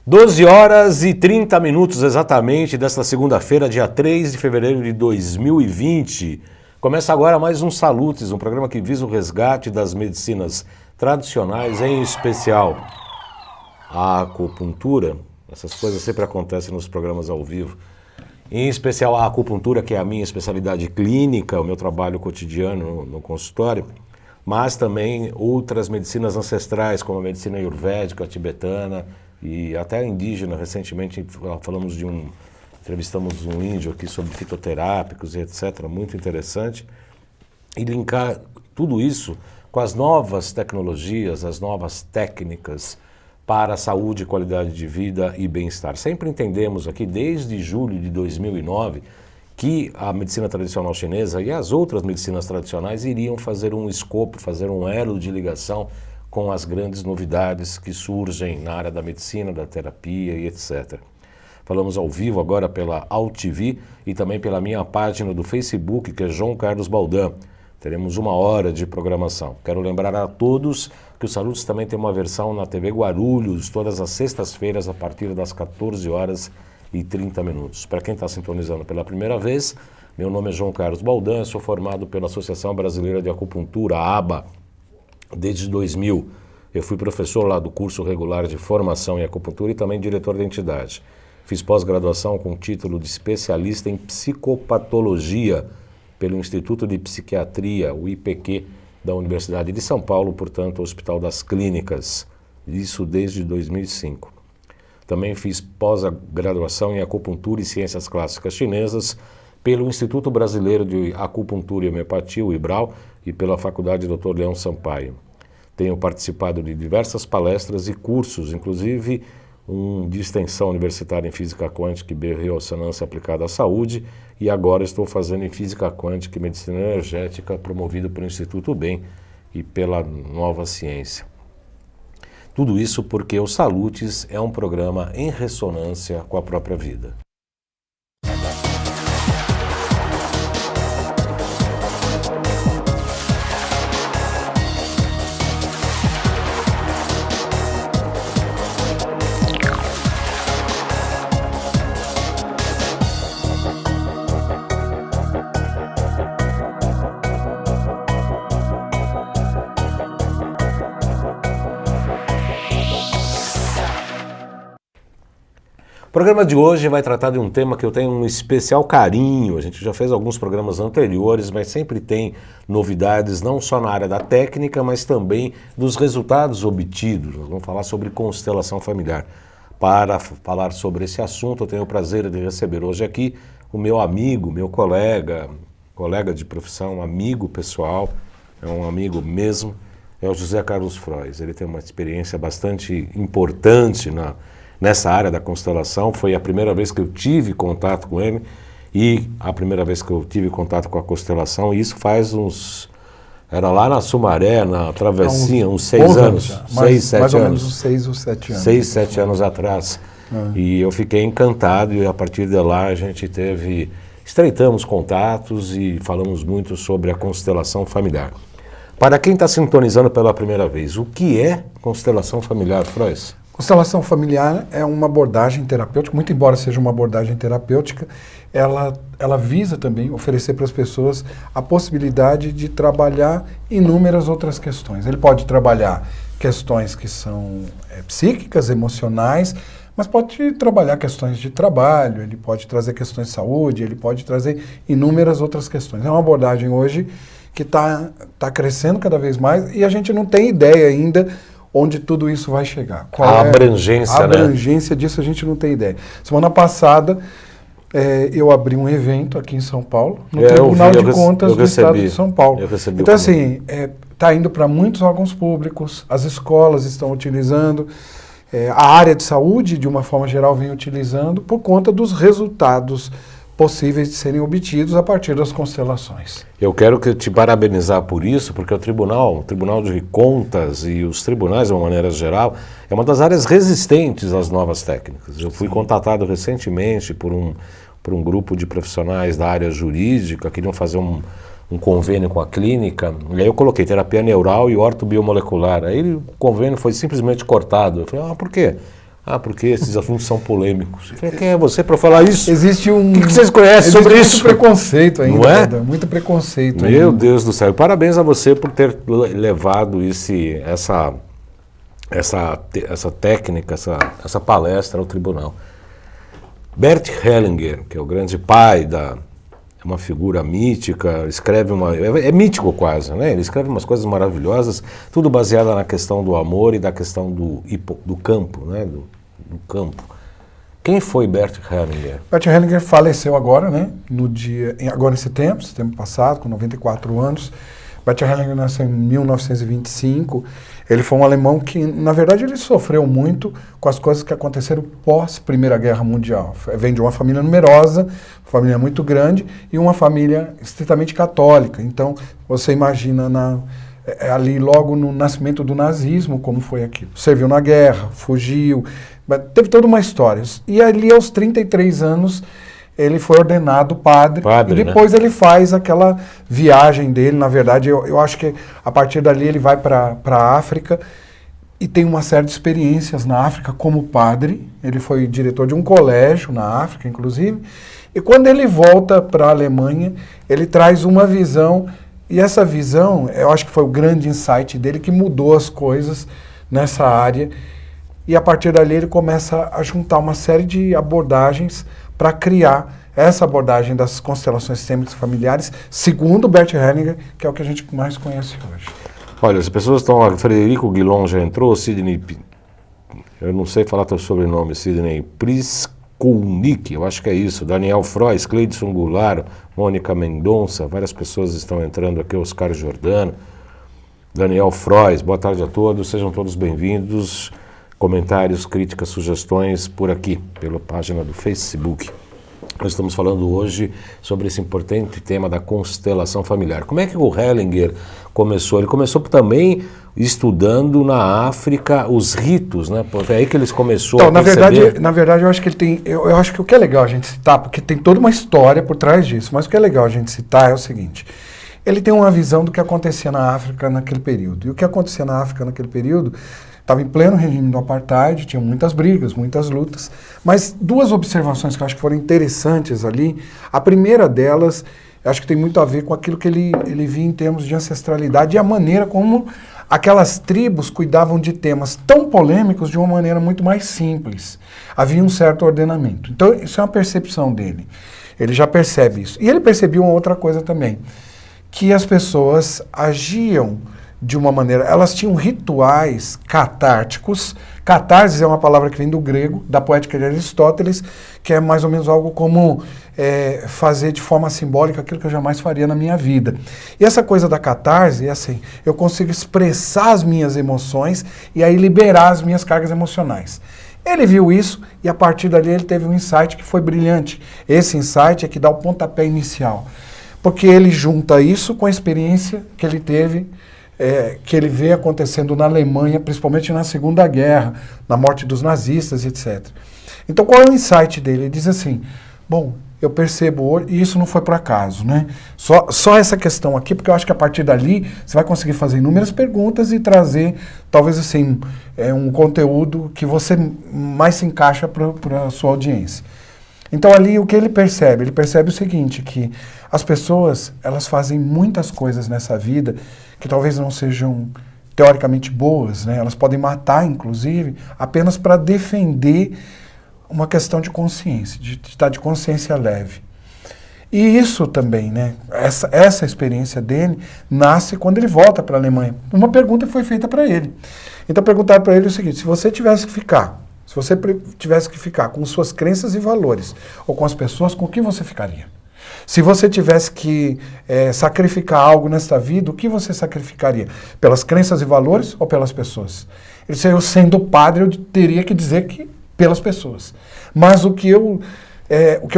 12 horas e 30 minutos exatamente desta segunda-feira, dia 3 de fevereiro de 2020. Começa agora mais um Salutes, um programa que visa o resgate das medicinas tradicionais, em especial a acupuntura. Essas coisas sempre acontecem nos programas ao vivo. Em especial a acupuntura, que é a minha especialidade clínica, o meu trabalho cotidiano no consultório, mas também outras medicinas ancestrais, como a medicina ayurvédica, tibetana e até indígena. Recentemente entrevistamos um índio aqui sobre fitoterápicos e etc. Muito interessante. E linkar tudo isso com as novas tecnologias, as novas técnicas para a saúde, qualidade de vida e bem-estar. Sempre entendemos aqui, desde julho de 2009, que a medicina tradicional chinesa e as outras medicinas tradicionais iriam fazer um escopo, fazer um elo de ligação com as grandes novidades que surgem na área da medicina, da terapia e etc. Falamos ao vivo agora pela AltV e também pela minha página do Facebook, que é João Carlos Baldan. Teremos 1 hora de programação. Quero lembrar a todos que o Salutes também tem uma versão na TV Guarulhos, todas as sextas-feiras, a partir das 14 horas e 30 minutos. Para quem está sintonizando pela primeira vez, meu nome é João Carlos Baldan, sou formado pela Associação Brasileira de Acupuntura, ABA, desde 2000. Eu fui professor lá do curso regular de formação em acupuntura e também diretor da entidade. Fiz pós-graduação com título de especialista em psicopatologia pelo Instituto de Psiquiatria, o IPQ, da Universidade de São Paulo, portanto, Hospital das Clínicas. Isso desde 2005. Também fiz pós-graduação em acupuntura e ciências clássicas chinesas pelo Instituto Brasileiro de Acupuntura e Homeopatia, o IBRAU, e pela Faculdade Dr. Leão Sampaio. Tenho participado de diversas palestras e cursos, inclusive um de extensão universitária em Física Quântica e Biorressonância aplicada à saúde, e agora estou fazendo em Física Quântica e Medicina Energética, promovido pelo Instituto BEM e pela Nova Ciência. Tudo isso porque o Salutes é um programa em ressonância com a própria vida. O programa de hoje vai tratar de um tema que eu tenho um especial carinho. A gente já fez alguns programas anteriores, mas sempre tem novidades, não só na área da técnica, mas também dos resultados obtidos. Nós vamos falar sobre constelação familiar. Para falar sobre esse assunto, eu tenho o prazer de receber hoje aqui o meu amigo, meu colega de profissão, amigo pessoal, é um amigo mesmo, é o José Carlos Frois. Ele tem uma experiência bastante importante nessa área da constelação. Foi a primeira vez que eu tive contato com ele e a primeira vez que eu tive contato com a constelação, e isso faz era lá na Sumaré, na travessinha, uns 6 anos, 6, 7 mais ou anos. menos uns 6 ou 7 anos. 6, 7 anos atrás. E eu fiquei encantado e a partir de lá a gente estreitamos contatos e falamos muito sobre a constelação familiar. Para quem está sintonizando pela primeira vez, o que é constelação familiar, Frois? Constelação familiar é uma abordagem terapêutica, muito embora seja uma abordagem terapêutica, ela visa também oferecer para as pessoas a possibilidade de trabalhar inúmeras outras questões. Ele pode trabalhar questões que são psíquicas, emocionais, mas pode trabalhar questões de trabalho, ele pode trazer questões de saúde, ele pode trazer inúmeras outras questões. É uma abordagem hoje que está crescendo cada vez mais e a gente não tem ideia ainda onde tudo isso vai chegar. Qual a abrangência, a abrangência disso a gente não tem ideia. Semana passada eu abri um evento aqui em São Paulo, no Tribunal de Contas do Estado de São Paulo. Então assim, está indo para muitos órgãos públicos, as escolas estão utilizando, a área de saúde de uma forma geral vem utilizando por conta dos resultados possíveis de serem obtidos a partir das constelações. Eu quero te parabenizar por isso, porque o Tribunal de Contas e os tribunais, de uma maneira geral, é uma das áreas resistentes às novas técnicas. Eu fui contatado recentemente por um grupo de profissionais da área jurídica, queriam fazer um convênio com a clínica, e aí eu coloquei terapia neural e ortobiomolecular. Aí o convênio foi simplesmente cortado. Eu falei, por quê? Ah, porque esses assuntos são polêmicos. Quem é você para falar isso? Existe um... O que vocês conhecem sobre muito isso? Preconceito ainda. Não é? Né? Muito preconceito. Meu ainda. Deus do céu. Parabéns a você por ter levado essa técnica, essa palestra ao tribunal. Bert Hellinger, que é o grande pai uma figura mítica, escreve é mítico quase, né? Ele escreve umas coisas maravilhosas, tudo baseado na questão do amor e da questão do campo, né? Do campo. Quem foi Bert Hellinger? Bert Hellinger faleceu agora, né? Agora em setembro passado, com 94 anos. Bert Hellinger nasceu em 1925. Ele foi um alemão que, na verdade, ele sofreu muito com as coisas que aconteceram pós Primeira Guerra Mundial. Vem de uma família numerosa, uma família muito grande e uma família estritamente católica. Então, você imagina ali logo no nascimento do nazismo como foi aquilo. Serviu na guerra, fugiu, teve toda uma história. E ali aos 33 anos ele foi ordenado padre e depois, né? Ele faz aquela viagem dele. Na verdade, eu acho que a partir dali ele vai para a África e tem uma série de experiências na África como padre. Ele foi diretor de um colégio na África, inclusive. E quando ele volta para a Alemanha, ele traz uma visão, e essa visão, eu acho que foi o grande insight dele que mudou as coisas nessa área. E a partir dali ele começa a juntar uma série de abordagens para criar essa abordagem das constelações sistêmicas familiares, segundo Bert Hellinger, que é o que a gente mais conhece hoje. Olha, as pessoas estão... Frederico Guilon já entrou, Sidney... Eu não sei falar teu sobrenome, Sidney Priskulnik, eu acho que é isso. Daniel Frois, Cleidson Goulart, Mônica Mendonça, várias pessoas estão entrando aqui, Oscar Giordano, Daniel Frois, boa tarde a todos, sejam todos bem-vindos. Comentários, críticas, sugestões por aqui, pela página do Facebook. Nós estamos falando hoje sobre esse importante tema da constelação familiar. Como é que o Hellinger começou? Ele começou também estudando na África os ritos, né? Foi aí que eles começaram a perceber... Na verdade, eu acho que ele tem... Eu acho que o que é legal a gente citar, porque tem toda uma história por trás disso, mas o que é legal a gente citar é o seguinte: ele tem uma visão do que acontecia na África naquele período. E o que acontecia na África naquele período estava em pleno regime do apartheid, tinha muitas brigas, muitas lutas, mas duas observações que eu acho que foram interessantes ali. A primeira delas, eu acho que tem muito a ver com aquilo que ele via em termos de ancestralidade e a maneira como aquelas tribos cuidavam de temas tão polêmicos de uma maneira muito mais simples. Havia um certo ordenamento. Então, isso é uma percepção dele. Ele já percebe isso. E ele percebeu uma outra coisa também, que as pessoas agiam de uma maneira, elas tinham rituais catárticos. Catarse é uma palavra que vem do grego, da poética de Aristóteles, que é mais ou menos algo como fazer de forma simbólica aquilo que eu jamais faria na minha vida. E essa coisa da catarse é assim, eu consigo expressar as minhas emoções e aí liberar as minhas cargas emocionais. Ele viu isso e a partir dali ele teve um insight que foi brilhante. Esse insight é que dá o pontapé inicial, porque ele junta isso com a experiência que ele teve, que ele vê acontecendo na Alemanha, principalmente na Segunda Guerra, na morte dos nazistas, etc. Então, qual é o insight dele? Ele diz assim, bom, eu percebo hoje, e isso não foi por acaso, né? Só essa questão aqui, porque eu acho que a partir dali você vai conseguir fazer inúmeras perguntas e trazer, talvez assim, um conteúdo que você mais se encaixa para a sua audiência. Então ali o que ele percebe o seguinte, que as pessoas, elas fazem muitas coisas nessa vida que talvez não sejam teoricamente boas, né? Elas podem matar, inclusive, apenas para defender uma questão de consciência, de estar de consciência leve. E isso também, né? Essa experiência dele nasce quando ele volta para a Alemanha. Uma pergunta foi feita para ele. Então perguntaram para ele o seguinte, se você tivesse que ficar com suas crenças e valores, ou com as pessoas, com o que você ficaria? Se você tivesse que sacrificar algo nesta vida, o que você sacrificaria? Pelas crenças e valores ou pelas pessoas? Ele disse, eu sendo padre, eu teria que dizer que pelas pessoas. Mas o que eu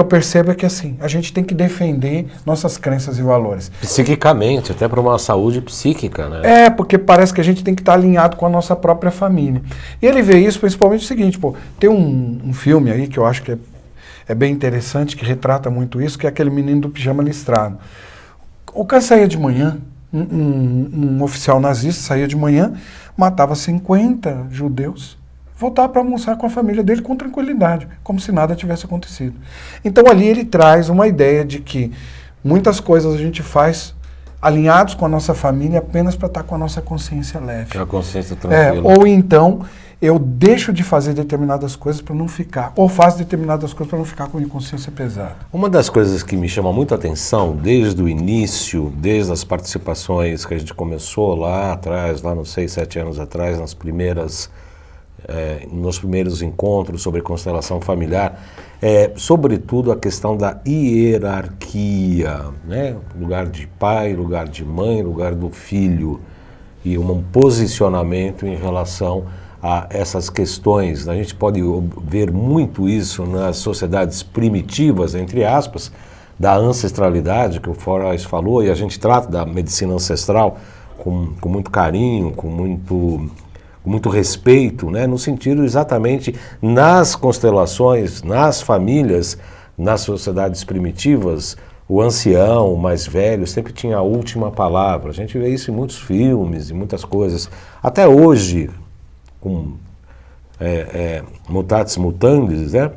percebo é que assim, a gente tem que defender nossas crenças e valores. Psiquicamente, até para uma saúde psíquica, né? Porque parece que a gente tem que estar alinhado com a nossa própria família. E ele vê isso principalmente o seguinte, tem um filme aí que eu acho que é bem interessante, que retrata muito isso, que é aquele menino do pijama listrado. O cara saía de manhã, um oficial nazista saía de manhã, matava 50 judeus, voltar para almoçar com a família dele com tranquilidade, como se nada tivesse acontecido. Então ali ele traz uma ideia de que muitas coisas a gente faz alinhados com a nossa família apenas para estar com a nossa consciência leve. A consciência tranquila. Ou então eu deixo de fazer determinadas coisas para não ficar, ou faço determinadas coisas para não ficar com a consciência pesada. Uma das coisas que me chama muito a atenção desde o início, desde as participações que a gente começou lá atrás, lá nos 6, 7 anos atrás, nos primeiros encontros sobre constelação familiar, sobretudo a questão da hierarquia, né? Lugar de pai, lugar de mãe, lugar do filho, e um posicionamento em relação a essas questões. A gente pode ver muito isso nas sociedades primitivas, entre aspas, da ancestralidade, que o Forrest falou, e a gente trata da medicina ancestral com muito carinho, com muito respeito, né? No sentido exatamente nas constelações, nas famílias, nas sociedades primitivas, o ancião, o mais velho, sempre tinha a última palavra. A gente vê isso em muitos filmes, em muitas coisas. Até hoje, com mutatis mutandis, né?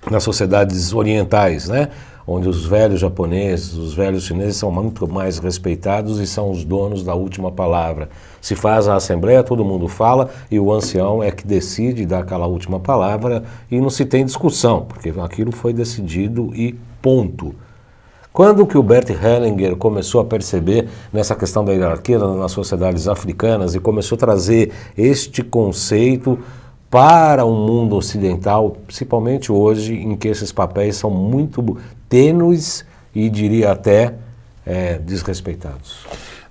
Nas sociedades orientais, né? Onde os velhos japoneses, os velhos chineses são muito mais respeitados e são os donos da última palavra. Se faz a assembleia, todo mundo fala e o ancião é que decide dar aquela última palavra e não se tem discussão, porque aquilo foi decidido e ponto. Quando que o Bert Hellinger começou a perceber nessa questão da hierarquia nas sociedades africanas e começou a trazer este conceito para o mundo ocidental, principalmente hoje, em que esses papéis são muito tênues e diria até desrespeitados?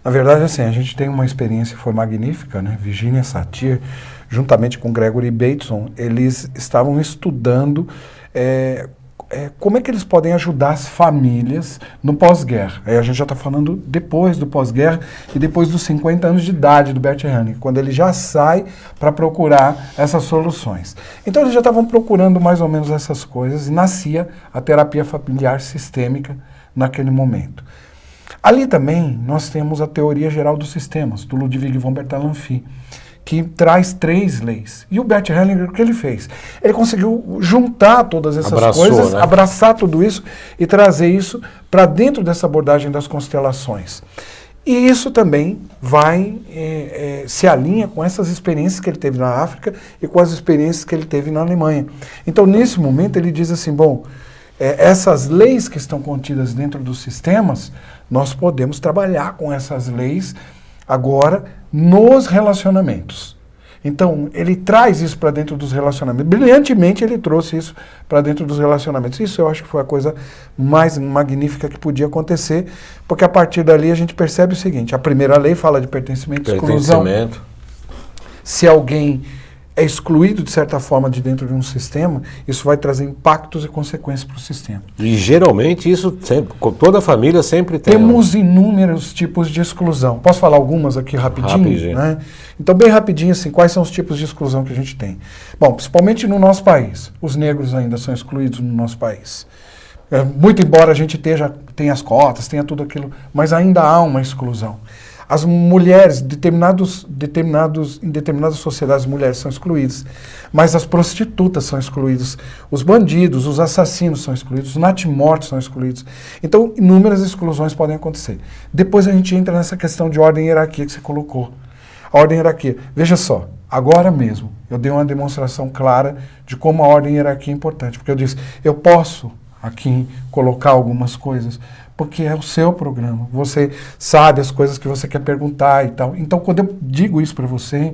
Na verdade, assim, a gente tem uma experiência que foi magnífica, né? Virginia Satir, juntamente com Gregory Bateson, eles estavam estudando como é que eles podem ajudar as famílias no pós-guerra. Aí a gente já está falando depois do pós-guerra e depois dos 50 anos de idade do Bert Hellinger, quando ele já sai para procurar essas soluções. Então eles já estavam procurando mais ou menos essas coisas e nascia a terapia familiar sistêmica naquele momento. Ali também nós temos a teoria geral dos sistemas, do Ludwig von Bertalanffy, que traz 3 leis. E o Bert Hellinger, o que ele fez? Ele conseguiu juntar todas essas coisas, né? Abraçar tudo isso e trazer isso para dentro dessa abordagem das constelações. E isso também vai, se alinha com essas experiências que ele teve na África e com as experiências que ele teve na Alemanha. Então, nesse momento, ele diz assim, bom, essas leis que estão contidas dentro dos sistemas, nós podemos trabalhar com essas leis agora nos relacionamentos. Então, ele traz isso para dentro dos relacionamentos. Brilhantemente, ele trouxe isso para dentro dos relacionamentos. Isso eu acho que foi a coisa mais magnífica que podia acontecer, porque a partir dali a gente percebe o seguinte, a primeira lei fala de pertencimento e exclusão. Se alguém é excluído, de certa forma, de dentro de um sistema, isso vai trazer impactos e consequências para o sistema. E geralmente isso, sempre, toda família sempre tem. Temos inúmeros tipos de exclusão. Posso falar algumas aqui rapidinho? Né? Então, bem rapidinho, assim, quais são os tipos de exclusão que a gente tem? Bom, principalmente no nosso país. Os negros ainda são excluídos no nosso país. Muito embora a gente tenha as cotas, tenha tudo aquilo, mas ainda há uma exclusão. As mulheres, em determinadas sociedades, as mulheres são excluídas, mas as prostitutas são excluídas, os bandidos, os assassinos são excluídos, os natimortos são excluídos. Então, inúmeras exclusões podem acontecer. Depois a gente entra nessa questão de ordem e hierarquia que você colocou. A ordem e hierarquia. Veja só, agora mesmo, eu dei uma demonstração clara de como a ordem e hierarquia é importante, porque eu disse, eu posso aqui colocar algumas coisas, porque é o seu programa. Você sabe as coisas que você quer perguntar e tal. Então, quando eu digo isso para você,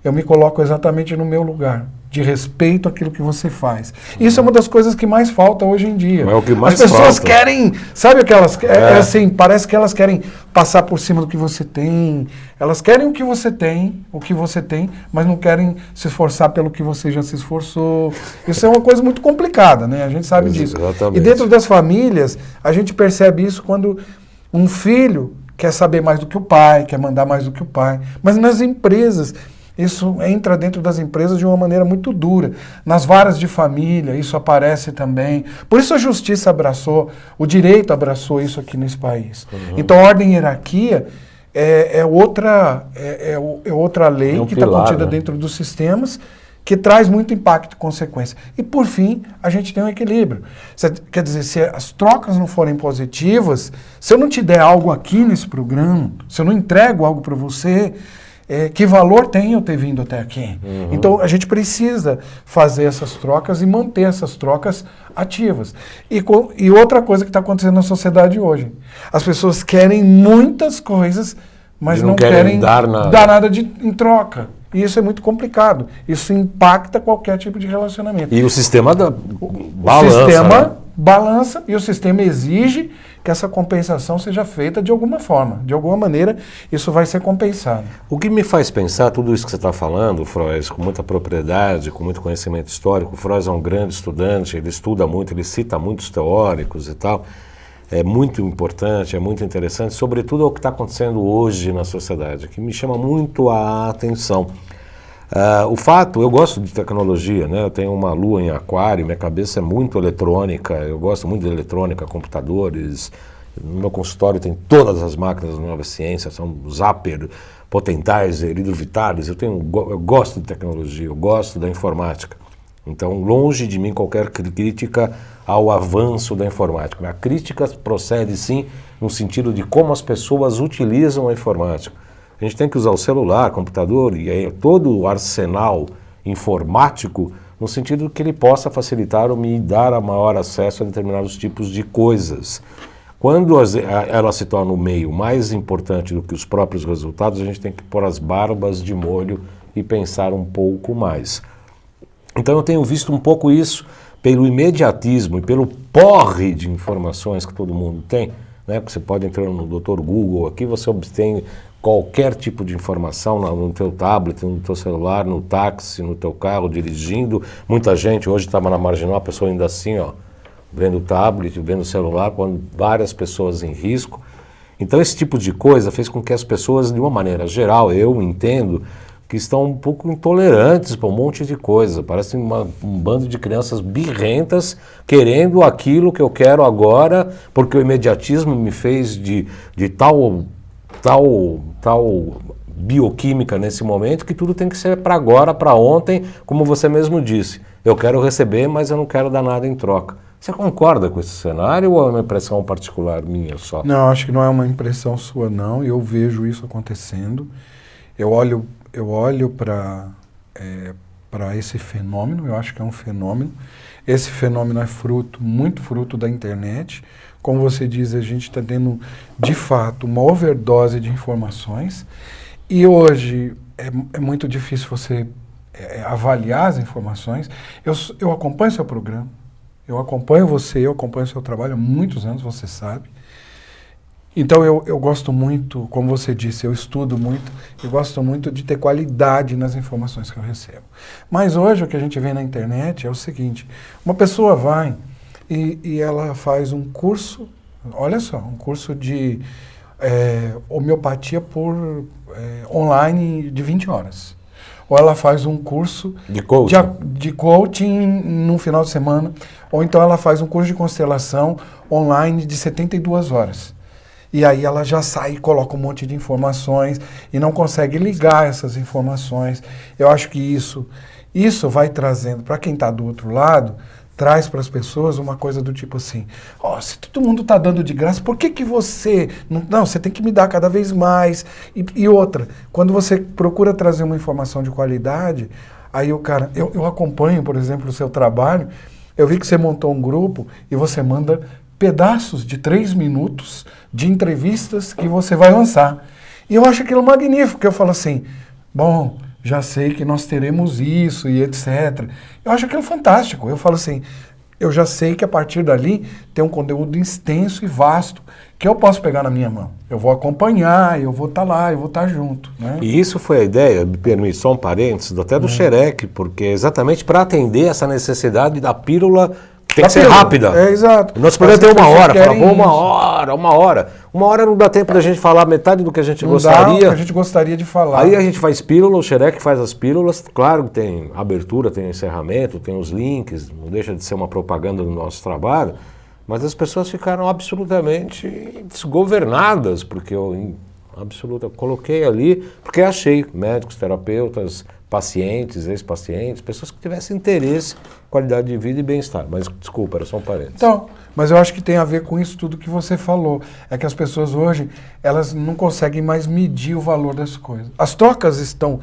eu me coloco exatamente no meu lugar, de respeito àquilo que você faz. Isso é uma das coisas que mais falta hoje em dia. É o que mais As pessoas falta. querem, sabe aquelas, assim, parece que elas querem passar por cima do que você tem. Elas querem o que você tem, mas não querem se esforçar pelo que você já se esforçou. Isso é uma coisa muito complicada, né? A gente sabe disso. Exatamente. E dentro das famílias, a gente percebe isso quando um filho quer saber mais do que o pai, quer mandar mais do que o pai. Mas nas empresas, isso entra dentro das empresas de uma maneira muito dura. Nas varas de família, isso aparece também. Por isso a justiça abraçou, o direito abraçou isso aqui nesse país. Uhum. Então, a ordem e hierarquia é outra lei que está contida dentro dos sistemas, que traz muito impacto e consequência. E, por fim, a gente tem um equilíbrio. Quer dizer, se as trocas não forem positivas, se eu não te der algo aqui nesse programa, se eu não entrego algo para você, que valor tem eu ter vindo até aqui? Então, a gente precisa fazer essas trocas e manter essas trocas ativas. E outra coisa que está acontecendo na sociedade hoje. As pessoas querem muitas coisas, mas não querem dar nada em troca. E isso é muito complicado. Isso impacta qualquer tipo de relacionamento. E o sistema balança. O sistema balança e o sistema exige que essa compensação seja feita de alguma forma. De alguma maneira, isso vai ser compensado. O que me faz pensar, tudo isso que você está falando, Frois, com muita propriedade, com muito conhecimento histórico, o Frois é um grande estudante, ele estuda muito, ele cita muitos teóricos e tal. É muito importante, é muito interessante, sobretudo o que está acontecendo hoje na sociedade, que me chama muito a atenção. O fato, eu gosto de tecnologia, né? Eu tenho uma lua em aquário, minha cabeça é muito eletrônica, eu gosto muito de eletrônica, computadores. No meu consultório tem todas as máquinas da Nova Ciência, são Zapper, Potentizer, Hidrovitalis. Eu gosto de tecnologia, eu gosto da informática. Então, longe de mim qualquer crítica ao avanço da informática. A crítica procede, sim, no sentido de como as pessoas utilizam a informática. A gente tem que usar o celular, computador e aí, todo o arsenal informático no sentido que ele possa facilitar ou me dar a maior acesso a determinados tipos de coisas. Quando ela se torna o meio mais importante do que os próprios resultados, a gente tem que pôr as barbas de molho e pensar um pouco mais. Então eu tenho visto um pouco isso pelo imediatismo e pelo porre de informações que todo mundo tem, né? Você pode entrar no Dr. Google aqui, você obtém qualquer tipo de informação no teu tablet, no teu celular, no táxi, no teu carro, dirigindo. Muita gente, hoje estava na Marginal, a pessoa ainda assim, ó, vendo o tablet, vendo o celular, com várias pessoas em risco. Então esse tipo de coisa fez com que as pessoas, de uma maneira geral, eu entendo, que estão um pouco intolerantes para um monte de coisa. Parece um bando de crianças birrentas querendo aquilo que eu quero agora, porque o imediatismo me fez de tal bioquímica nesse momento que tudo tem que ser para agora, para ontem, como você mesmo disse. Eu quero receber, mas eu não quero dar nada em troca. Você concorda com esse cenário ou é uma impressão particular minha só? Não, acho que não é uma impressão sua, não. Eu vejo isso acontecendo. Eu olho para esse fenômeno, eu acho que é um fenômeno. Esse fenômeno é muito fruto da internet. Como você diz, a gente está tendo, de fato, uma overdose de informações. E hoje é muito difícil você avaliar as informações. Eu acompanho seu programa, eu acompanho você, eu acompanho seu trabalho há muitos anos, você sabe. Então eu gosto muito, como você disse, eu estudo muito, eu gosto muito de ter qualidade nas informações que eu recebo. Mas hoje o que a gente vê na internet é o seguinte, uma pessoa vai e ela faz um curso, olha só, um curso de homeopatia online de 20 horas. Ou ela faz um curso de coaching no final de semana, ou então ela faz um curso de constelação online de 72 horas. E aí ela já sai e coloca um monte de informações e não consegue ligar essas informações. Eu acho que isso vai trazendo, para quem está do outro lado, traz para as pessoas uma coisa do tipo assim, se todo mundo está dando de graça, por que você... Não, você tem que me dar cada vez mais. E outra, quando você procura trazer uma informação de qualidade, aí o cara... Eu acompanho, por exemplo, o seu trabalho, eu vi que você montou um grupo e você manda pedaços de 3 minutos de entrevistas que você vai lançar. E eu acho aquilo magnífico, porque eu falo assim, bom, já sei que nós teremos isso e etc. Eu acho aquilo fantástico. Eu falo assim, eu já sei que a partir dali tem um conteúdo extenso e vasto que eu posso pegar na minha mão. Eu vou acompanhar, eu vou estar lá, eu vou estar junto. Né? E isso foi a ideia, me permite só um parênteses, até do Xerec, porque exatamente para atender essa necessidade da pílula. Tem que ser rápida. Exato. Nós podemos ter uma hora, uma hora. Uma hora não dá tempo da gente falar metade do que a gente gostaria. Não dá o que a gente gostaria de falar. Aí a gente faz pílula, o Xerec faz as pílulas. Claro que tem abertura, tem encerramento, tem os links, não deixa de ser uma propaganda do nosso trabalho. Mas as pessoas ficaram absolutamente desgovernadas, porque eu coloquei ali, porque achei médicos, terapeutas, pacientes, ex-pacientes, pessoas que tivessem interesse, qualidade de vida e bem-estar. Mas, desculpa, era só um parênteses. Então, mas eu acho que tem a ver com isso tudo que você falou. É que as pessoas hoje, elas não conseguem mais medir o valor das coisas. As trocas estão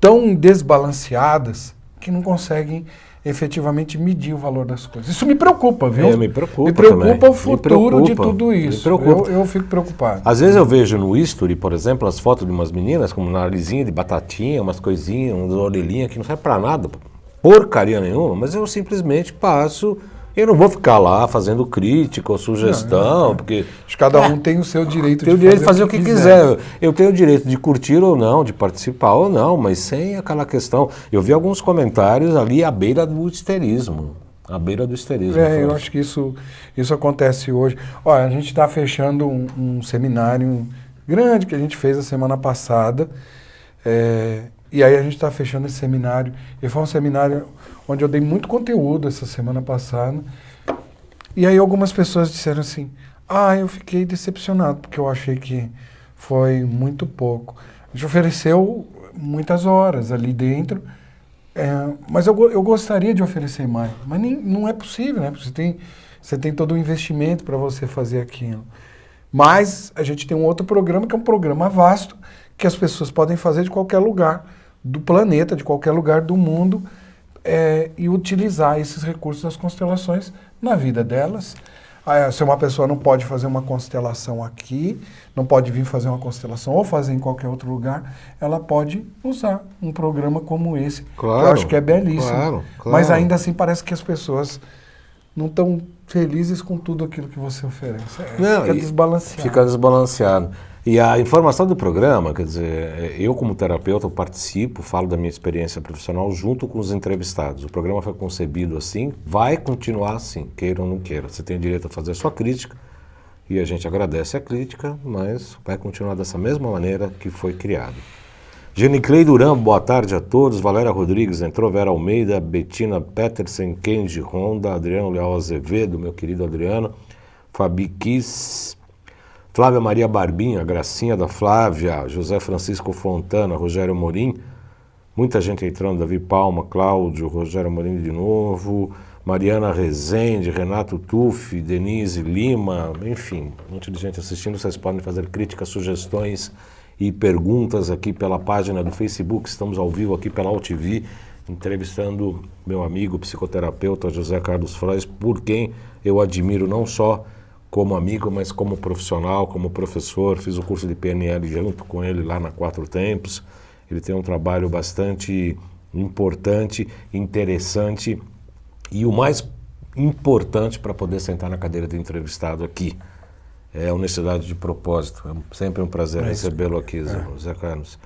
tão desbalanceadas que não conseguem efetivamente medir o valor das coisas. Isso me preocupa, viu? Me preocupa o futuro de tudo isso. Eu fico preocupado. Às vezes eu vejo no history, por exemplo, as fotos de umas meninas com uma narizinha de batatinha, umas coisinhas, umas orelhinhas que não serve pra nada, porcaria nenhuma, mas eu simplesmente passo. Eu não vou ficar lá fazendo crítica ou sugestão, porque... Acho que cada um tem o seu direito de fazer o que quiser. Eu tenho o direito de curtir ou não, de participar ou não, mas sem aquela questão... Eu vi alguns comentários ali à beira do histerismo. À beira do histerismo. Eu acho que isso acontece hoje. Olha, a gente está fechando um seminário grande que a gente fez a semana passada, e aí a gente está fechando esse seminário. E foi um seminário onde eu dei muito conteúdo essa semana passada. E aí algumas pessoas disseram assim, eu fiquei decepcionado, porque eu achei que foi muito pouco. A gente ofereceu muitas horas ali dentro, mas eu gostaria de oferecer mais. Mas não é possível, né? Porque você tem todo o investimento para você fazer aquilo. Mas a gente tem um outro programa, que é um programa vasto, que as pessoas podem fazer de qualquer lugar do planeta, de qualquer lugar do mundo, e utilizar esses recursos das constelações na vida delas. Se uma pessoa não pode fazer uma constelação aqui, não pode vir fazer uma constelação ou fazer em qualquer outro lugar, ela pode usar um programa como esse, claro, que eu acho que é belíssimo. Claro. Mas ainda assim parece que as pessoas não estão felizes com tudo aquilo que você oferece. Fica desbalanceado. Fica desbalanceado. E a informação do programa, quer dizer, eu como terapeuta participo, falo da minha experiência profissional junto com os entrevistados. O programa foi concebido assim, vai continuar assim, queira ou não queira. Você tem o direito a fazer a sua crítica, e a gente agradece a crítica, mas vai continuar dessa mesma maneira que foi criado. Geniclei Duran, boa tarde a todos. Valéria Rodrigues entrou, Vera Almeida, Betina Petersen, Kenji Honda, Adriano Leal Azevedo, meu querido Adriano, Fabi Kiss, Flávia Maria Barbinha, Gracinha da Flávia, José Francisco Fontana, Rogério Morim, muita gente entrando, Davi Palma, Cláudio, Rogério Morim de novo, Mariana Rezende, Renato Tuffi, Denise Lima, enfim, um monte de gente assistindo. Vocês podem fazer críticas, sugestões e perguntas aqui pela página do Facebook. Estamos ao vivo aqui pela AltV, entrevistando meu amigo psicoterapeuta José Carlos Frois, por quem eu admiro não só como amigo, mas como profissional, como professor. Fiz o curso de PNL junto com ele lá na Quatro Tempos. Ele tem um trabalho bastante importante, interessante e o mais importante para poder sentar na cadeira de entrevistado aqui. É a honestidade de propósito. É sempre um prazer recebê-lo aqui, Zé Carlos.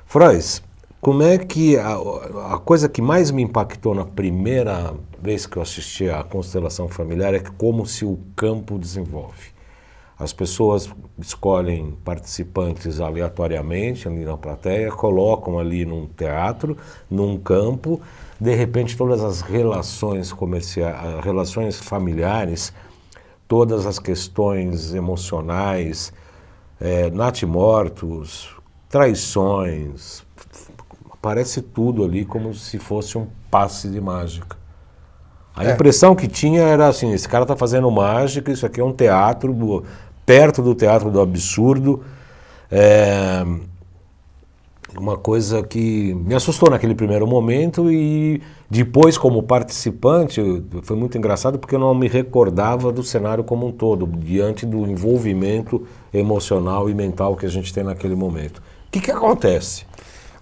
Frois, como é que a coisa que mais me impactou na primeira vez que eu assisti à constelação familiar é como se o campo desenvolve. As pessoas escolhem participantes aleatoriamente ali na plateia, colocam ali num teatro, num campo, de repente todas as relações comerciais, relações familiares, todas as questões emocionais, natimortos, traições, aparece tudo ali como se fosse um passe de mágica. A impressão que tinha era assim, esse cara está fazendo mágica, isso aqui é um teatro, perto do teatro do absurdo. Uma coisa que me assustou naquele primeiro momento e depois como participante foi muito engraçado porque eu não me recordava do cenário como um todo, diante do envolvimento emocional e mental que a gente tem naquele momento. O que acontece?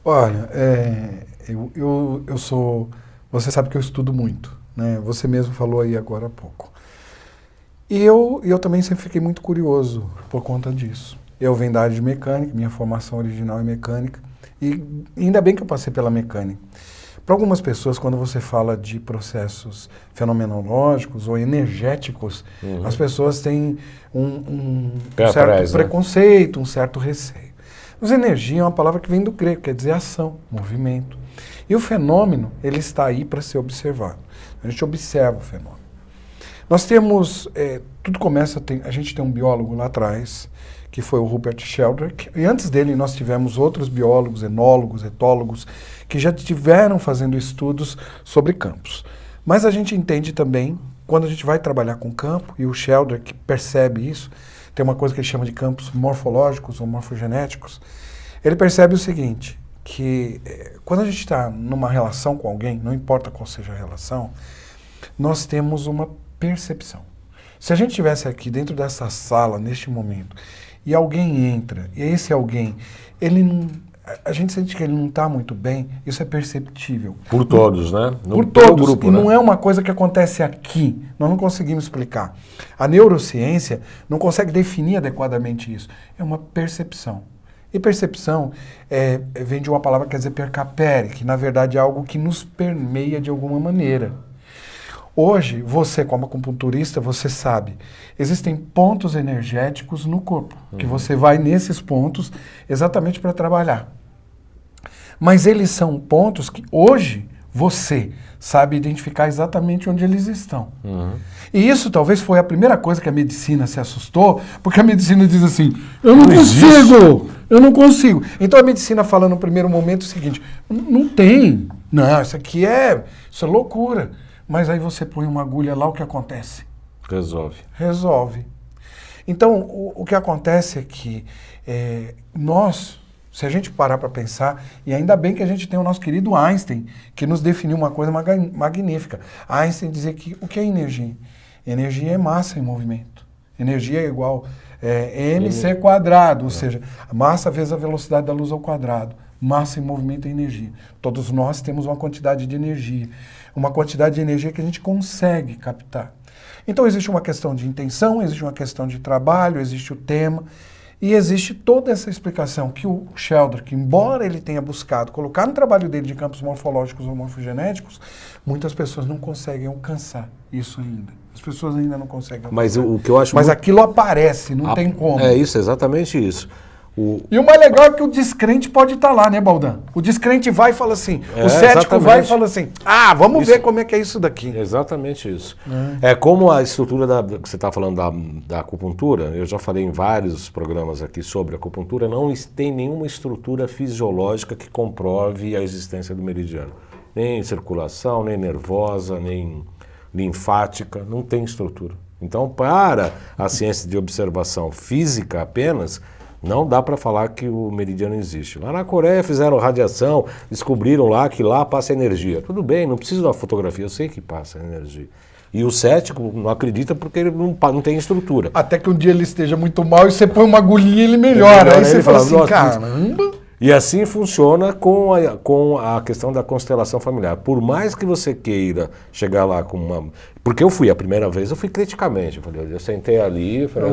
Olha, eu sou... Você sabe que eu estudo muito, né? Você mesmo falou aí agora há pouco. E eu também sempre fiquei muito curioso por conta disso. Eu venho da área de mecânica, minha formação original é mecânica, e ainda bem que eu passei pela mecânica. Para algumas pessoas, quando você fala de processos fenomenológicos ou energéticos, as pessoas têm um certo preconceito, um certo receio. Mas energia é uma palavra que vem do grego, quer dizer ação, movimento. E o fenômeno, ele está aí para ser observado. A gente observa o fenômeno. Nós temos, tudo começa, a gente tem um biólogo lá atrás, que foi o Rupert Sheldrake, e antes dele nós tivemos outros biólogos, enólogos, etólogos, que já estiveram fazendo estudos sobre campos. Mas a gente entende também, quando a gente vai trabalhar com campo, e o Sheldrake percebe isso, tem uma coisa que ele chama de campos morfológicos ou morfogenéticos, ele percebe o seguinte, que quando a gente está numa relação com alguém, não importa qual seja a relação, nós temos uma percepção. Se a gente estivesse aqui dentro dessa sala, neste momento, e alguém entra, e esse alguém, ele não, a gente sente que ele não está muito bem, isso é perceptível. Por todos, né? Por todos, grupo, e né? Não é uma coisa que acontece aqui, nós não conseguimos explicar. A neurociência não consegue definir adequadamente isso, é uma percepção. E percepção vem de uma palavra que quer dizer percapere, que na verdade é algo que nos permeia de alguma maneira. Hoje, você como acupunturista, você sabe, existem pontos energéticos no corpo, que você vai nesses pontos exatamente para trabalhar. Mas eles são pontos que hoje você sabe identificar exatamente onde eles estão. E isso talvez foi a primeira coisa que a medicina se assustou, porque a medicina diz assim, eu não consigo. Então a medicina fala no primeiro momento o seguinte, não tem, não, isso é loucura. Mas aí você põe uma agulha lá, o que acontece? Resolve. Então, o que acontece é que nós, se a gente parar para pensar, e ainda bem que a gente tem o nosso querido Einstein, que nos definiu uma coisa magnífica. Einstein dizia que o que é energia? Energia é massa em movimento. Energia é igual mc quadrado, ou seja, a massa vezes a velocidade da luz ao quadrado. Massa em movimento é energia. Todos nós temos uma quantidade de energia. Uma quantidade de energia que a gente consegue captar. Então existe uma questão de intenção, existe uma questão de trabalho, existe o tema, e existe toda essa explicação que o Sheldrake, embora ele tenha buscado colocar no trabalho dele de campos morfológicos ou morfogenéticos, muitas pessoas não conseguem alcançar isso ainda. As pessoas ainda não conseguem alcançar. Mas o que eu acho Mas aquilo aparece, não tem como. É isso, exatamente isso. E o mais legal é que o descrente pode estar lá, né, Baldan? O descrente vai e fala assim, o cético exatamente. Vai e fala assim, vamos ver como é que é isso daqui. Exatamente isso. É como a estrutura que você está falando da acupuntura, eu já falei em vários programas aqui sobre acupuntura, não tem nenhuma estrutura fisiológica que comprove a existência do meridiano. Nem circulação, nem nervosa, nem linfática, não tem estrutura. Então, para a ciência de observação física apenas, não dá para falar que o meridiano existe. Lá na Coreia fizeram radiação, descobriram lá que lá passa energia. Tudo bem, não preciso da fotografia, eu sei que passa energia. E o cético não acredita porque ele não tem estrutura. Até que um dia ele esteja muito mal e você põe uma agulhinha e ele melhora. Aí você fala assim, caramba... E assim funciona com a questão da constelação familiar. Por mais que você queira chegar lá com uma... Porque eu fui a primeira vez, eu fui criticamente. Eu sentei ali, falei,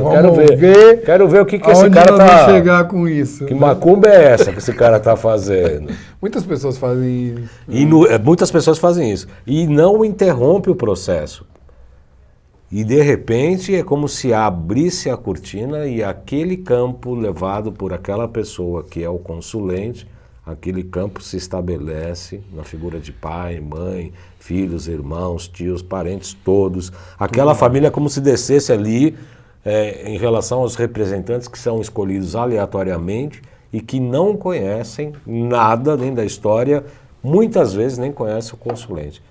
quero ver o que esse cara tá... chegar com isso. Que macumba é essa que esse cara tá fazendo? Muitas pessoas fazem isso. Muitas pessoas fazem isso. E não interrompe o processo. E de repente é como se abrisse a cortina e aquele campo levado por aquela pessoa que é o consulente, aquele campo se estabelece na figura de pai, mãe, filhos, irmãos, tios, parentes, todos. Aquela família é como se descesse ali em relação aos representantes que são escolhidos aleatoriamente e que não conhecem nada nem da história, muitas vezes nem conhecem o consulente.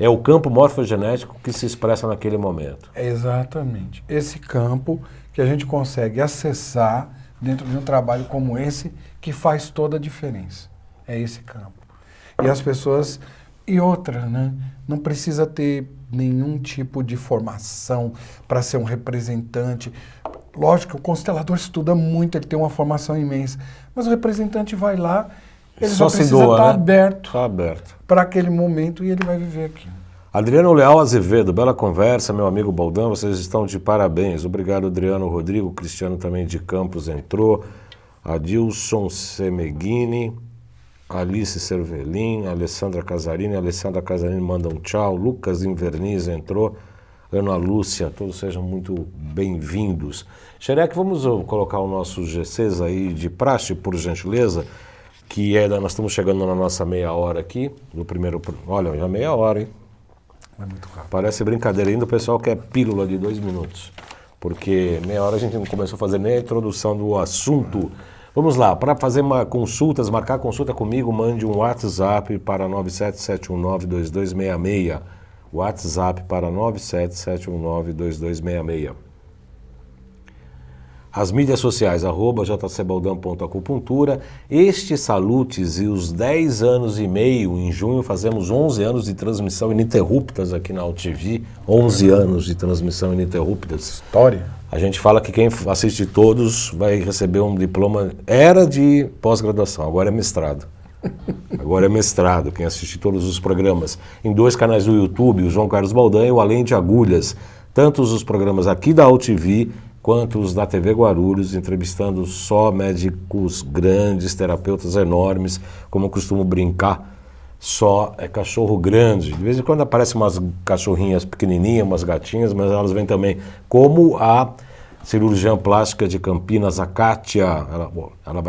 É o campo morfogenético que se expressa naquele momento. Exatamente. Esse campo que a gente consegue acessar dentro de um trabalho como esse, que faz toda a diferença. É esse campo. E as pessoas... E outra, né? Não precisa ter nenhum tipo de formação para ser um representante. Lógico que o constelador estuda muito, ele tem uma formação imensa. Mas o representante vai lá... Ele só precisa estar aberto para aquele momento e ele vai viver aqui. Adriano Leal Azevedo, bela conversa, meu amigo Baldan, vocês estão de parabéns. Obrigado, Adriano. Rodrigo Cristiano também de Campos entrou. Adilson Semeghini, Alice Cervelin, Alessandra Casarini manda um tchau. Lucas Inverniz entrou. Ana Lúcia, todos sejam muito bem-vindos. Xerec, vamos colocar os nossos GCs aí de praxe, por gentileza. Nós estamos chegando na nossa meia hora aqui, no primeiro... Olha, já meia hora, hein? É muito rápido. Parece brincadeira, ainda o pessoal quer pílula de 2 minutos. Porque meia hora a gente não começou a fazer nem a introdução do assunto. Vamos lá, para fazer marcar consulta comigo, mande um WhatsApp para 977192266. WhatsApp para 977192266. As mídias sociais, @jcbaldão.acupuntura. Este Salutes e os 10 anos e meio, em junho fazemos 11 anos de transmissão ininterruptas aqui na UTV. 11 anos de transmissão ininterruptas. História. A gente fala que quem assiste todos vai receber um diploma, era de pós-graduação, agora é mestrado. Agora é mestrado, quem assiste todos os programas. Em 2 canais do YouTube, o João Carlos Baldan e o Além de Agulhas. Tanto os programas aqui da UTV, quanto os da TV Guarulhos, entrevistando só médicos grandes, terapeutas enormes, como eu costumo brincar, só é cachorro grande. De vez em quando aparecem umas cachorrinhas pequenininhas, umas gatinhas, mas elas vêm também, como a cirurgiã plástica de Campinas, a Kátia. Ela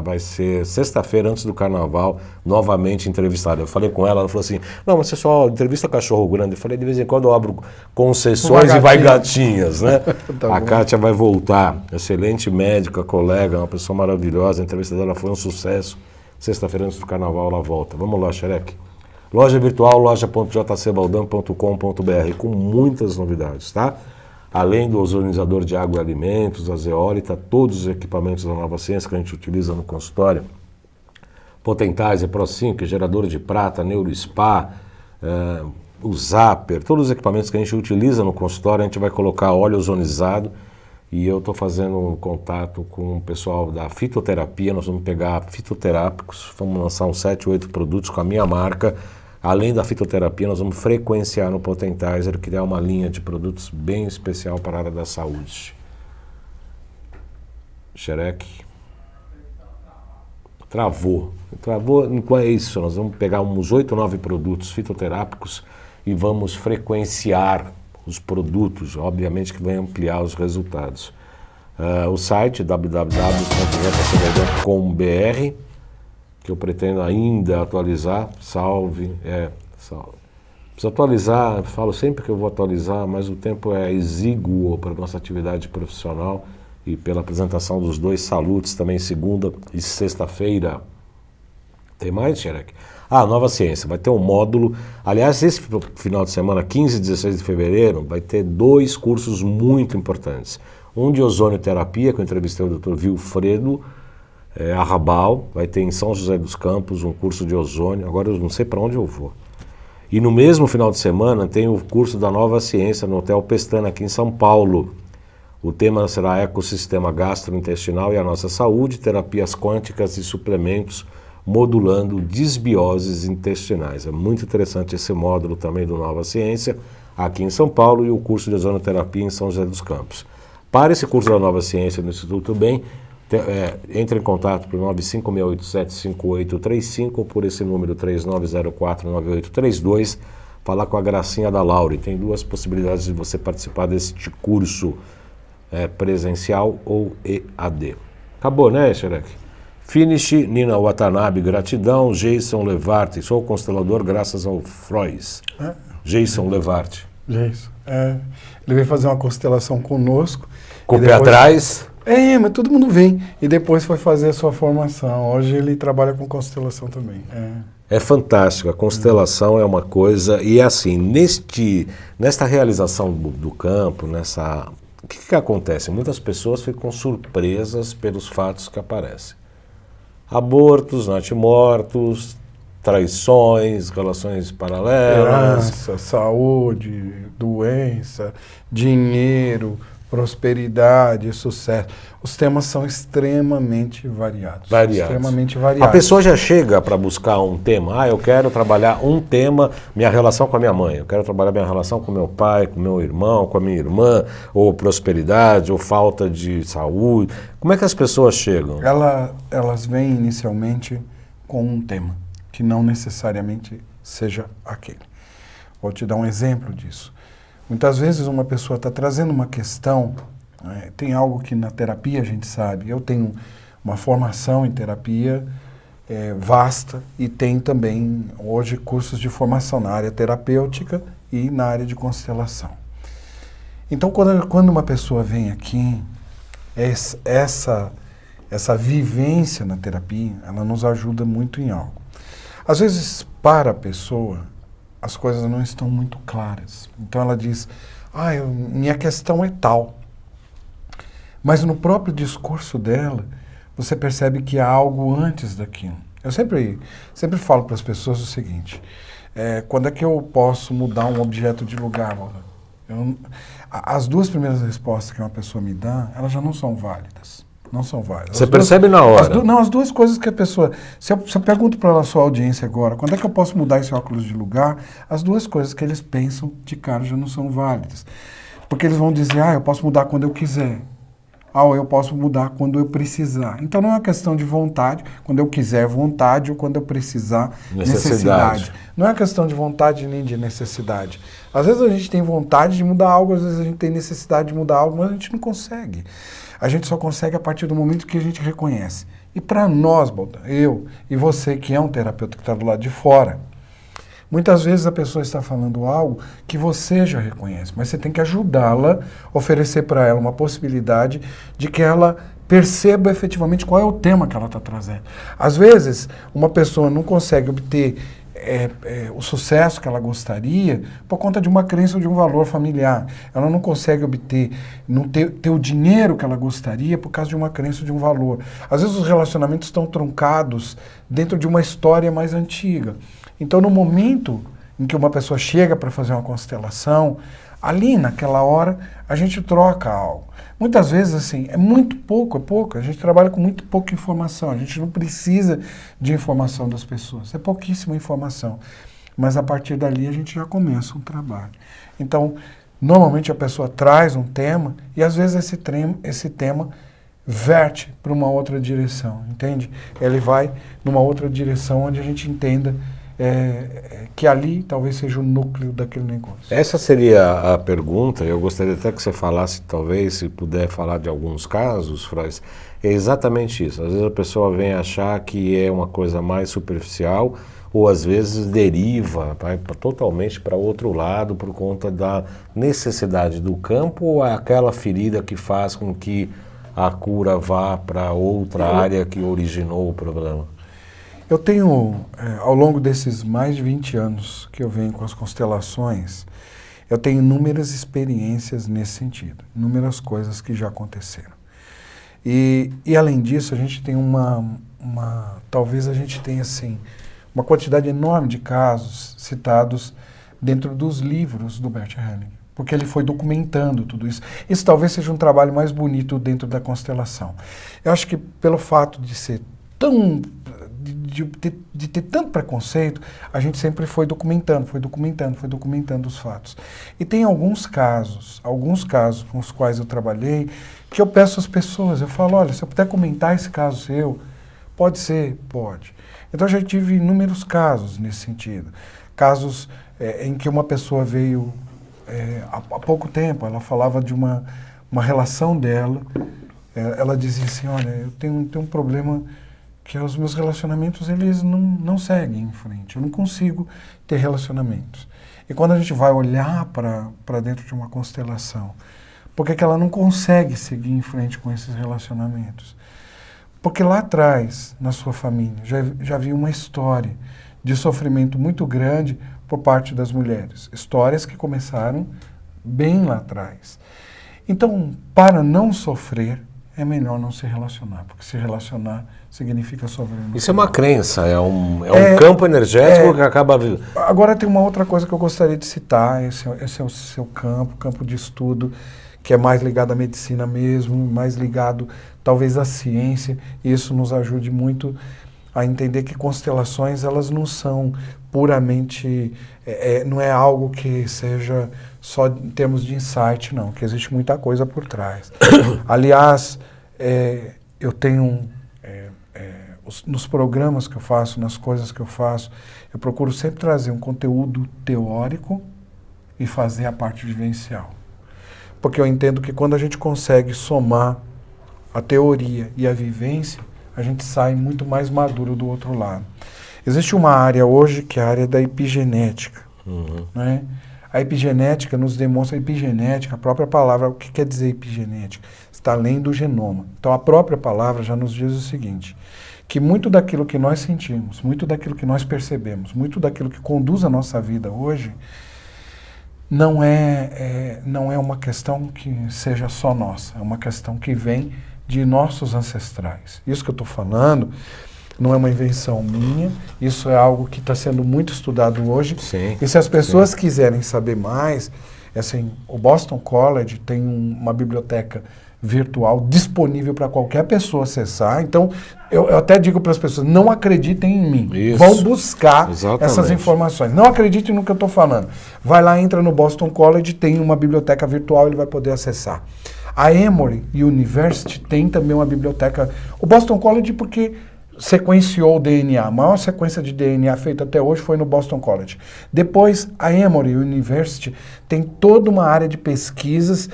vai ser sexta-feira, antes do carnaval, novamente entrevistada. Eu falei com ela, ela falou assim, não, mas você só entrevista cachorro grande. Eu falei, de vez em quando eu abro concessões e vai gatinhas, né? Tá a Kátia vai voltar, excelente médica, colega, uma pessoa maravilhosa, a entrevista dela foi um sucesso. Sexta-feira, antes do carnaval, ela volta. Vamos lá, Xereque. Loja virtual, loja.jcbaldão.com.br, com muitas novidades, tá? Além do ozonizador de água e alimentos, a zeólita, todos os equipamentos da Nova Ciência que a gente utiliza no consultório, Potentizer, Pro5, gerador de prata, NeuroSpa, o Zapper, todos os equipamentos que a gente utiliza no consultório, a gente vai colocar óleo ozonizado. E eu estou fazendo um contato com o pessoal da fitoterapia, nós vamos pegar fitoterápicos, vamos lançar uns 7, 8 produtos com a minha marca. Além da fitoterapia, nós vamos frequenciar no Potentizer, criar uma linha de produtos bem especial para a área da saúde. Xereque. Travou, não é isso, nós vamos pegar uns 8, 9 produtos fitoterápicos e vamos frequenciar os produtos, obviamente que vai ampliar os resultados. O site www.jcbaldão.com.br, que eu pretendo ainda atualizar, preciso atualizar, falo sempre que eu vou atualizar, mas o tempo é exíguo para a nossa atividade profissional e pela apresentação dos 2 Salutes também segunda e sexta-feira. Tem mais, Xereque? Nova Ciência, vai ter um módulo, aliás, esse final de semana, 15 e 16 de fevereiro, vai ter 2 cursos muito importantes. Um de ozonioterapia, que eu entrevistei o Dr. Vilfredo Arrabal, vai ter em São José dos Campos um curso de ozônio, agora eu não sei para onde eu vou. E no mesmo final de semana tem o curso da Nova Ciência no Hotel Pestana, aqui em São Paulo. O tema será ecossistema gastrointestinal e a nossa saúde, terapias quânticas e suplementos, modulando desbioses intestinais. É muito interessante esse módulo também do Nova Ciência, aqui em São Paulo, e o curso de ozonoterapia em São José dos Campos. Para esse curso da Nova Ciência no Instituto Bem, entre em contato por 956875835 ou por esse número 39049832, falar com a Gracinha da Laure. Tem 2 possibilidades de você participar deste curso, presencial ou EAD. Acabou, né, Xereque? Finish, Nina Watanabe, gratidão. Jason Levarte, sou constelador graças ao Frois. Jason Levarte. Jason, ele veio fazer uma constelação conosco. Com o pé atrás? Mas todo mundo vem. E depois foi fazer a sua formação. Hoje ele trabalha com constelação também. É fantástico, a constelação é uma coisa, e assim, nesta realização do campo, o que acontece? Muitas pessoas ficam surpresas pelos fatos que aparecem. Abortos, natimortos, traições, relações paralelas. Herança, saúde, doença, dinheiro, prosperidade, sucesso. Os temas são extremamente variados. Extremamente variados. A pessoa já chega para buscar um tema. Eu quero trabalhar um tema, minha relação com a minha mãe. Eu quero trabalhar minha relação com meu pai, com meu irmão, com a minha irmã, ou prosperidade, ou falta de saúde. Como é que as pessoas chegam? Elas vêm inicialmente com um tema, que não necessariamente seja aquele. Vou te dar um exemplo disso. Muitas vezes uma pessoa está trazendo uma questão, tem algo que na terapia a gente sabe, eu tenho uma formação em terapia vasta e tem também hoje cursos de formação na área terapêutica e na área de constelação. Então, quando uma pessoa vem aqui, essa vivência na terapia, ela nos ajuda muito em algo. Às vezes, para a pessoa, as coisas não estão muito claras. Então ela diz, minha questão é tal. Mas no próprio discurso dela, você percebe que há algo antes daquilo. Eu sempre falo para as pessoas o seguinte, quando é que eu posso mudar um objeto de lugar? As duas primeiras respostas que uma pessoa me dá, elas já não são válidas. Não são válidas. Você percebe na hora? As duas coisas que a pessoa... Se eu pergunto para a sua audiência agora, quando é que eu posso mudar esse óculos de lugar? As duas coisas que eles pensam de cara já não são válidas. Porque eles vão dizer, eu posso mudar quando eu quiser. Eu posso mudar quando eu precisar. Então não é uma questão de vontade, quando eu quiser vontade, ou quando eu precisar necessidade. Não é uma questão de vontade nem de necessidade. Às vezes a gente tem vontade de mudar algo, às vezes a gente tem necessidade de mudar algo, mas a gente não consegue. A gente só consegue a partir do momento que a gente reconhece. E para nós, Baldan, eu e você que é um terapeuta que está do lado de fora, muitas vezes a pessoa está falando algo que você já reconhece, mas você tem que ajudá-la, oferecer para ela uma possibilidade de que ela perceba efetivamente qual é o tema que ela está trazendo. Às vezes, uma pessoa não consegue obter o sucesso que ela gostaria por conta de uma crença ou de um valor familiar. Ela não consegue obter, ter o dinheiro que ela gostaria por causa de uma crença ou de um valor. Às vezes os relacionamentos estão truncados dentro de uma história mais antiga. Então, no momento em que uma pessoa chega para fazer uma constelação, ali naquela hora a gente troca algo. Muitas vezes, assim, é pouco, a gente trabalha com muito pouca informação, a gente não precisa de informação das pessoas, é pouquíssima informação, mas a partir dali a gente já começa um trabalho. Então, normalmente a pessoa traz um tema e às vezes esse tema verte para uma outra direção, entende? Ele vai numa outra direção onde a gente entenda que ali talvez seja o núcleo daquele negócio. Essa seria a pergunta, eu gostaria até que você falasse, talvez, se puder falar de alguns casos, Frois, é exatamente isso. Às vezes a pessoa vem achar que é uma coisa mais superficial, ou às vezes deriva, vai totalmente para outro lado por conta da necessidade do campo, ou é aquela ferida que faz com que a cura vá para outra área que originou o problema? Eu tenho, ao longo desses mais de 20 anos que eu venho com as constelações, eu tenho inúmeras experiências nesse sentido, inúmeras coisas que já aconteceram. E além disso, a gente tem talvez a gente tenha, assim, uma quantidade enorme de casos citados dentro dos livros do Bert Hellinger, porque ele foi documentando tudo isso. Isso talvez seja um trabalho mais bonito dentro da constelação. Eu acho que pelo fato de ser de ter tanto preconceito, a gente sempre foi documentando os fatos. E tem alguns casos com os quais eu trabalhei, que eu peço às pessoas, eu falo, olha, se eu puder comentar esse caso seu, pode ser? Pode. Então eu já tive inúmeros casos nesse sentido. Casos em que uma pessoa veio há pouco tempo, ela falava de uma relação dela, ela dizia assim, olha, eu tenho um problema que os meus relacionamentos, eles não seguem em frente. Eu não consigo ter relacionamentos. E quando a gente vai olhar para dentro de uma constelação, por que ela não consegue seguir em frente com esses relacionamentos? Porque lá atrás, na sua família, já havia uma história de sofrimento muito grande por parte das mulheres. Histórias que começaram bem lá atrás. Então, para não sofrer, é melhor não se relacionar, porque se relacionar significa sofrer. Isso é uma crença, é um campo energético que acaba... Agora tem uma outra coisa que eu gostaria de citar, esse é o seu campo de estudo, que é mais ligado à medicina mesmo, mais ligado talvez à ciência, e isso nos ajude muito a entender que constelações, elas não são puramente, não é algo que seja só em termos de insight, não, que existe muita coisa por trás. Aliás, eu tenho, nos programas que eu faço, nas coisas que eu faço, eu procuro sempre trazer um conteúdo teórico e fazer a parte vivencial. Porque eu entendo que quando a gente consegue somar a teoria e a vivência, a gente sai muito mais maduro do outro lado. Existe uma área hoje que é a área da epigenética. Né? A epigenética nos demonstra, a própria palavra, o que quer dizer epigenética? Está além do genoma. Então a própria palavra já nos diz o seguinte, que muito daquilo que nós sentimos, muito daquilo que nós percebemos, muito daquilo que conduz a nossa vida hoje, não é uma questão que seja só nossa, é uma questão que vem de nossos ancestrais. Isso que eu estou falando não é uma invenção minha, isso é algo que está sendo muito estudado hoje. Sim, e se as pessoas quiserem saber mais, assim, o Boston College tem uma biblioteca virtual disponível para qualquer pessoa acessar. Então, eu até digo para as pessoas, não acreditem em mim. Isso. Vão buscar Exatamente. essas informações. Não acreditem no que eu estou falando. Vai lá, entra no Boston College, tem uma biblioteca virtual, ele vai poder acessar. A Emory University tem também uma biblioteca. O Boston College porque sequenciou o DNA. A maior sequência de DNA feita até hoje foi no Boston College. Depois, a Emory University tem toda uma área de pesquisas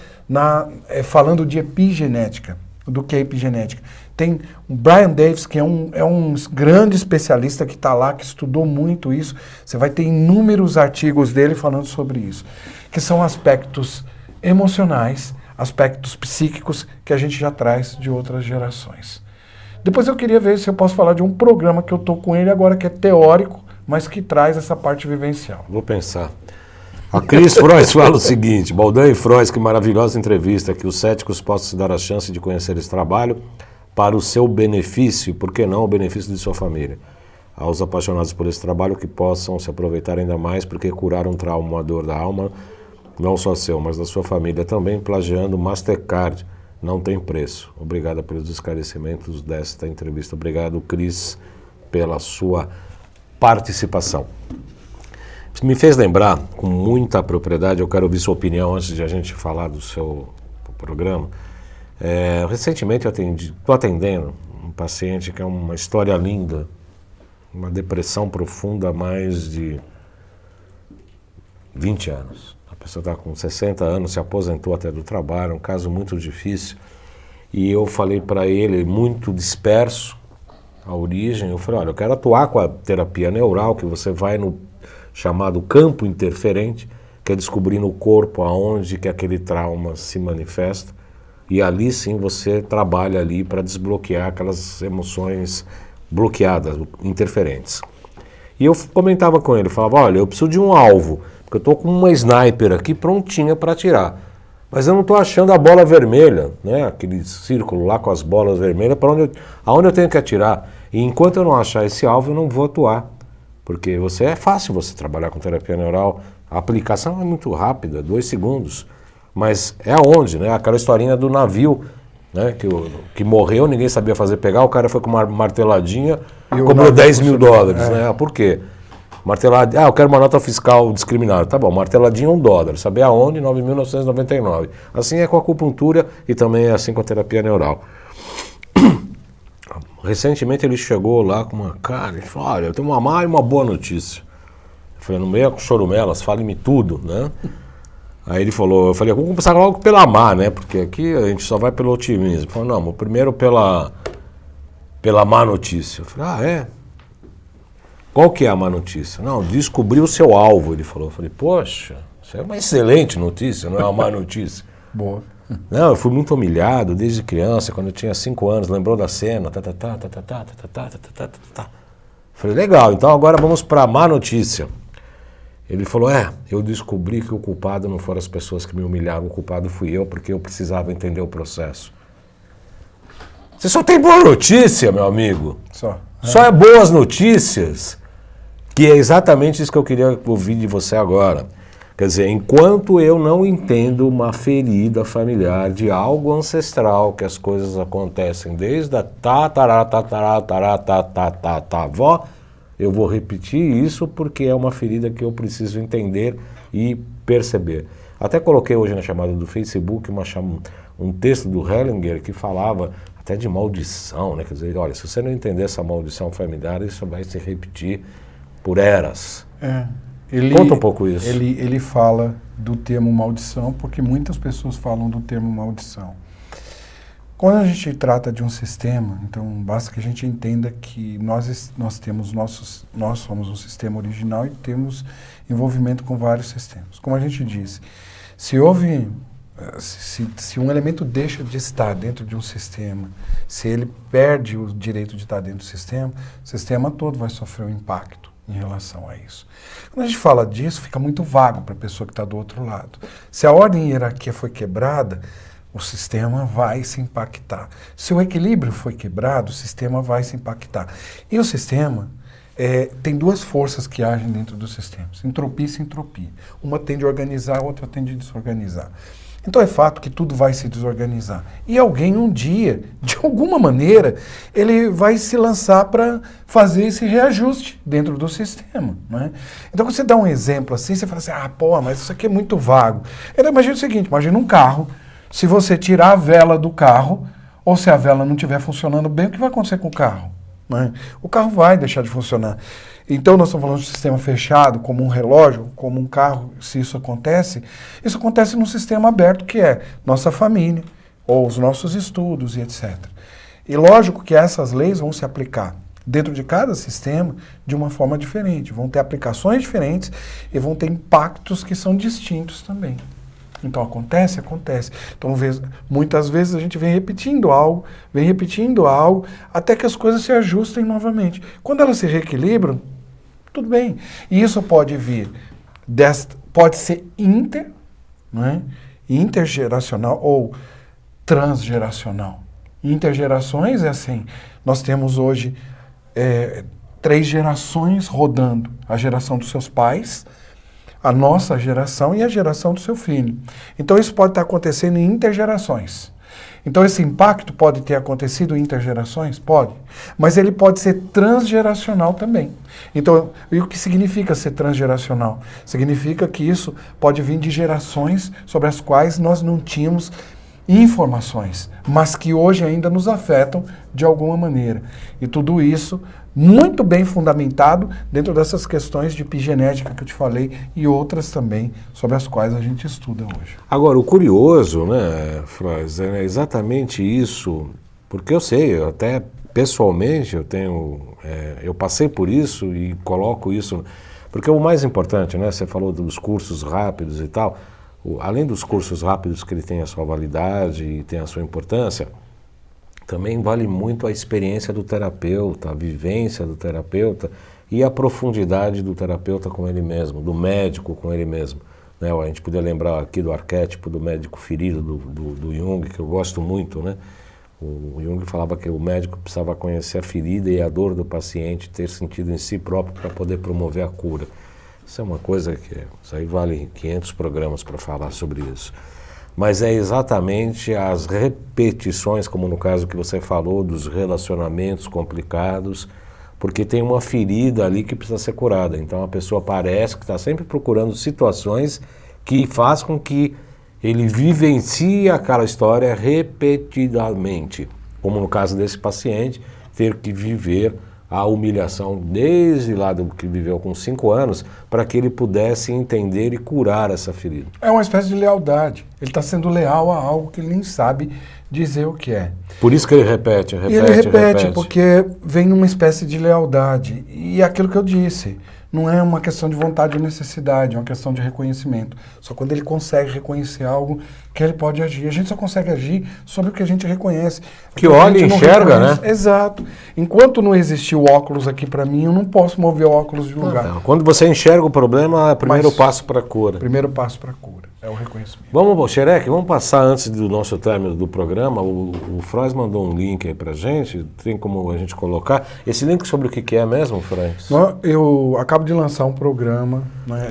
falando de epigenética. Do que é epigenética? Tem o Brian Davis, que é um grande especialista que está lá, que estudou muito isso. Você vai ter inúmeros artigos dele falando sobre isso. Que são aspectos emocionais, aspectos psíquicos que a gente já traz de outras gerações. Depois eu queria ver se eu posso falar de um programa que eu estou com ele agora, que é teórico, mas que traz essa parte vivencial. Vou pensar. A Cris Frois fala o seguinte, Baldan e Frois, que maravilhosa entrevista, que os céticos possam se dar a chance de conhecer esse trabalho para o seu benefício, por que não o benefício de sua família. Aos apaixonados por esse trabalho que possam se aproveitar ainda mais, porque curar um trauma, uma dor da alma, não só seu, mas da sua família também, plagiando Mastercard, não tem preço. Obrigado pelos esclarecimentos desta entrevista. Obrigado, Cris, pela sua participação. Me fez lembrar, com muita propriedade, eu quero ouvir sua opinião antes de a gente falar do seu programa. Recentemente eu estou atendendo um paciente que é uma história linda, uma depressão profunda há mais de 20 anos. A pessoa está com 60 anos, se aposentou até do trabalho, um caso muito difícil. E eu falei para ele, muito disperso, a origem, eu falei, olha, eu quero atuar com a terapia neural, que você vai no chamado campo interferente, que é descobrir no corpo aonde que aquele trauma se manifesta, e ali sim você trabalha ali para desbloquear aquelas emoções bloqueadas, interferentes. E eu comentava com ele, falava, olha, eu preciso de um alvo, porque eu estou com uma sniper aqui prontinha para atirar, mas eu não estou achando a bola vermelha, né? Aquele círculo lá com as bolas vermelhas, aonde eu tenho que atirar. E enquanto eu não achar esse alvo, eu não vou atuar. Porque é fácil você trabalhar com terapia neural, a aplicação é muito rápida, 2 segundos, mas é aonde, né? Aquela historinha do navio, né? Que morreu, ninguém sabia pegar, o cara foi com uma marteladinha e cobrou $10 mil, né? Por quê? Marteladinha, eu quero uma nota fiscal discriminada, tá bom, marteladinha $1, saber aonde, 9.999. Assim é com a acupuntura e também é assim com a terapia neural. Recentemente ele chegou lá com uma cara e falou, olha, eu tenho uma má e uma boa notícia. Eu falei, no meio com chorumelas, fale-me tudo, né? Aí ele falou, eu falei, vamos começar logo pela má, né? Porque aqui a gente só vai pelo otimismo. Ele falou, não, primeiro pela má notícia. Eu falei, é? Qual que é a má notícia? Não, descobri o seu alvo, ele falou. Eu falei, poxa, isso é uma excelente notícia, não é uma má notícia. Boa. Não, eu fui muito humilhado desde criança, quando eu tinha 5 anos, lembrou da cena, Falei, legal, então agora vamos para a má notícia. Ele falou, eu descobri que o culpado não foram as pessoas que me humilharam, o culpado fui eu, porque eu precisava entender o processo. Você só tem boa notícia, meu amigo. Só é boas notícias, que é exatamente isso que eu queria ouvir de você agora. Quer dizer, enquanto eu não entendo uma ferida familiar de algo ancestral, que as coisas acontecem desde a avó, eu vou repetir isso porque é uma ferida que eu preciso entender e perceber. Até coloquei hoje na chamada do Facebook um texto do Hellinger que falava até de maldição, né? Quer dizer, olha, se você não entender essa maldição familiar, isso vai se repetir por eras. Conta um pouco isso. Ele fala do termo maldição porque muitas pessoas falam do termo maldição. Quando a gente trata de um sistema, então basta que a gente entenda que nós somos um sistema original e temos envolvimento com vários sistemas. Como a gente disse, se um elemento deixa de estar dentro de um sistema, se ele perde o direito de estar dentro do sistema, o sistema todo vai sofrer um impacto em relação a isso. Quando a gente fala disso, fica muito vago para a pessoa que está do outro lado. Se a ordem e hierarquia foi quebrada, o sistema vai se impactar. Se o equilíbrio foi quebrado, o sistema vai se impactar. E o sistema tem duas forças que agem dentro dos sistemas, entropia e sintropia. Uma tende a organizar, a outra tende a desorganizar. Então é fato que tudo vai se desorganizar. E alguém um dia, de alguma maneira, ele vai se lançar para fazer esse reajuste dentro do sistema. Né? Então quando você dá um exemplo assim, você fala assim, mas isso aqui é muito vago. Imagina o seguinte, imagina um carro. Se você tirar a vela do carro, ou se a vela não estiver funcionando bem, o que vai acontecer com o carro? Né? O carro vai deixar de funcionar. Então nós estamos falando de um sistema fechado, como um relógio, como um carro, se isso acontece num sistema aberto que é nossa família, ou os nossos estudos e etc. E lógico que essas leis vão se aplicar dentro de cada sistema de uma forma diferente, vão ter aplicações diferentes e vão ter impactos que são distintos também. Então acontece. Então muitas vezes a gente vem repetindo algo, até que as coisas se ajustem novamente. Quando elas se reequilibram, tudo bem. E isso pode vir, pode ser intergeracional ou transgeracional. Intergerações é assim, nós temos hoje 3 gerações rodando, a geração dos seus pais, a nossa geração e a geração do seu filho. Então isso pode estar acontecendo em intergerações. Então esse impacto pode ter acontecido em intergerações? Pode. Mas ele pode ser transgeracional também. Então, e o que significa ser transgeracional? Significa que isso pode vir de gerações sobre as quais nós não tínhamos informações, mas que hoje ainda nos afetam de alguma maneira. E tudo isso muito bem fundamentado dentro dessas questões de epigenética que eu te falei e outras também sobre as quais a gente estuda hoje. Agora, o curioso, né, Frois, é exatamente isso, porque eu sei, até pessoalmente eu passei por isso e coloco isso, porque o mais importante, né, você falou dos cursos rápidos e tal, além dos cursos rápidos que ele tem a sua validade e tem a sua importância, também vale muito a experiência do terapeuta, a vivência do terapeuta e a profundidade do terapeuta com ele mesmo, do médico com ele mesmo. Né? A gente podia lembrar aqui do arquétipo do médico ferido do Jung, que eu gosto muito. Né? O Jung falava que o médico precisava conhecer a ferida e a dor do paciente, ter sentido em si próprio para poder promover a cura. Isso é uma coisa isso aí vale 500 programas para falar sobre isso. Mas é exatamente as repetições, como no caso que você falou, dos relacionamentos complicados, porque tem uma ferida ali que precisa ser curada. Então a pessoa parece que está sempre procurando situações que faz com que ele vivencie aquela história repetidamente. Como no caso desse paciente, ter que viver a humilhação desde lá do que viveu com 5 anos, para que ele pudesse entender e curar essa ferida. É uma espécie de lealdade. Ele está sendo leal a algo que ele nem sabe dizer o que é. Por isso que ele repete. E ele repete, porque vem numa espécie de lealdade. E é aquilo que eu disse, não é uma questão de vontade ou necessidade, é uma questão de reconhecimento. Só quando ele consegue reconhecer algo que ele pode agir. A gente só consegue agir sobre o que a gente reconhece. Que olha e enxerga, né? Exato. Enquanto não existir o óculos aqui para mim, eu não posso mover o óculos de lugar. Não. Quando você enxerga o problema, é o primeiro passo para a cura. Primeiro passo para a cura, é o reconhecimento. Vamos, Xerec, vamos passar antes do nosso término do programa. O Frois mandou um link aí pra gente, tem como a gente colocar. Esse link sobre o que é mesmo, Frois? Eu acabo de lançar um programa, né?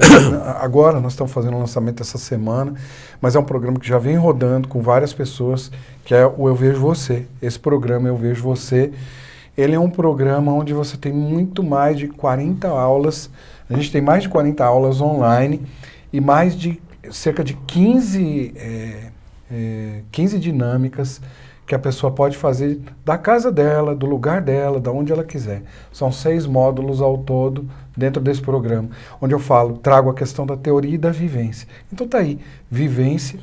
Agora nós estamos fazendo o lançamento essa semana, mas é um programa que já vem rodando com várias pessoas, que é o Eu Vejo Você. Esse programa Eu Vejo Você, ele é um programa onde você tem muito mais de 40 aulas, a gente tem mais de 40 aulas online e mais de cerca de 15 dinâmicas que a pessoa pode fazer da casa dela, do lugar dela, da onde ela quiser. São 6 módulos ao todo dentro desse programa, onde eu trago a questão da teoria e da vivência. Então tá aí, vivência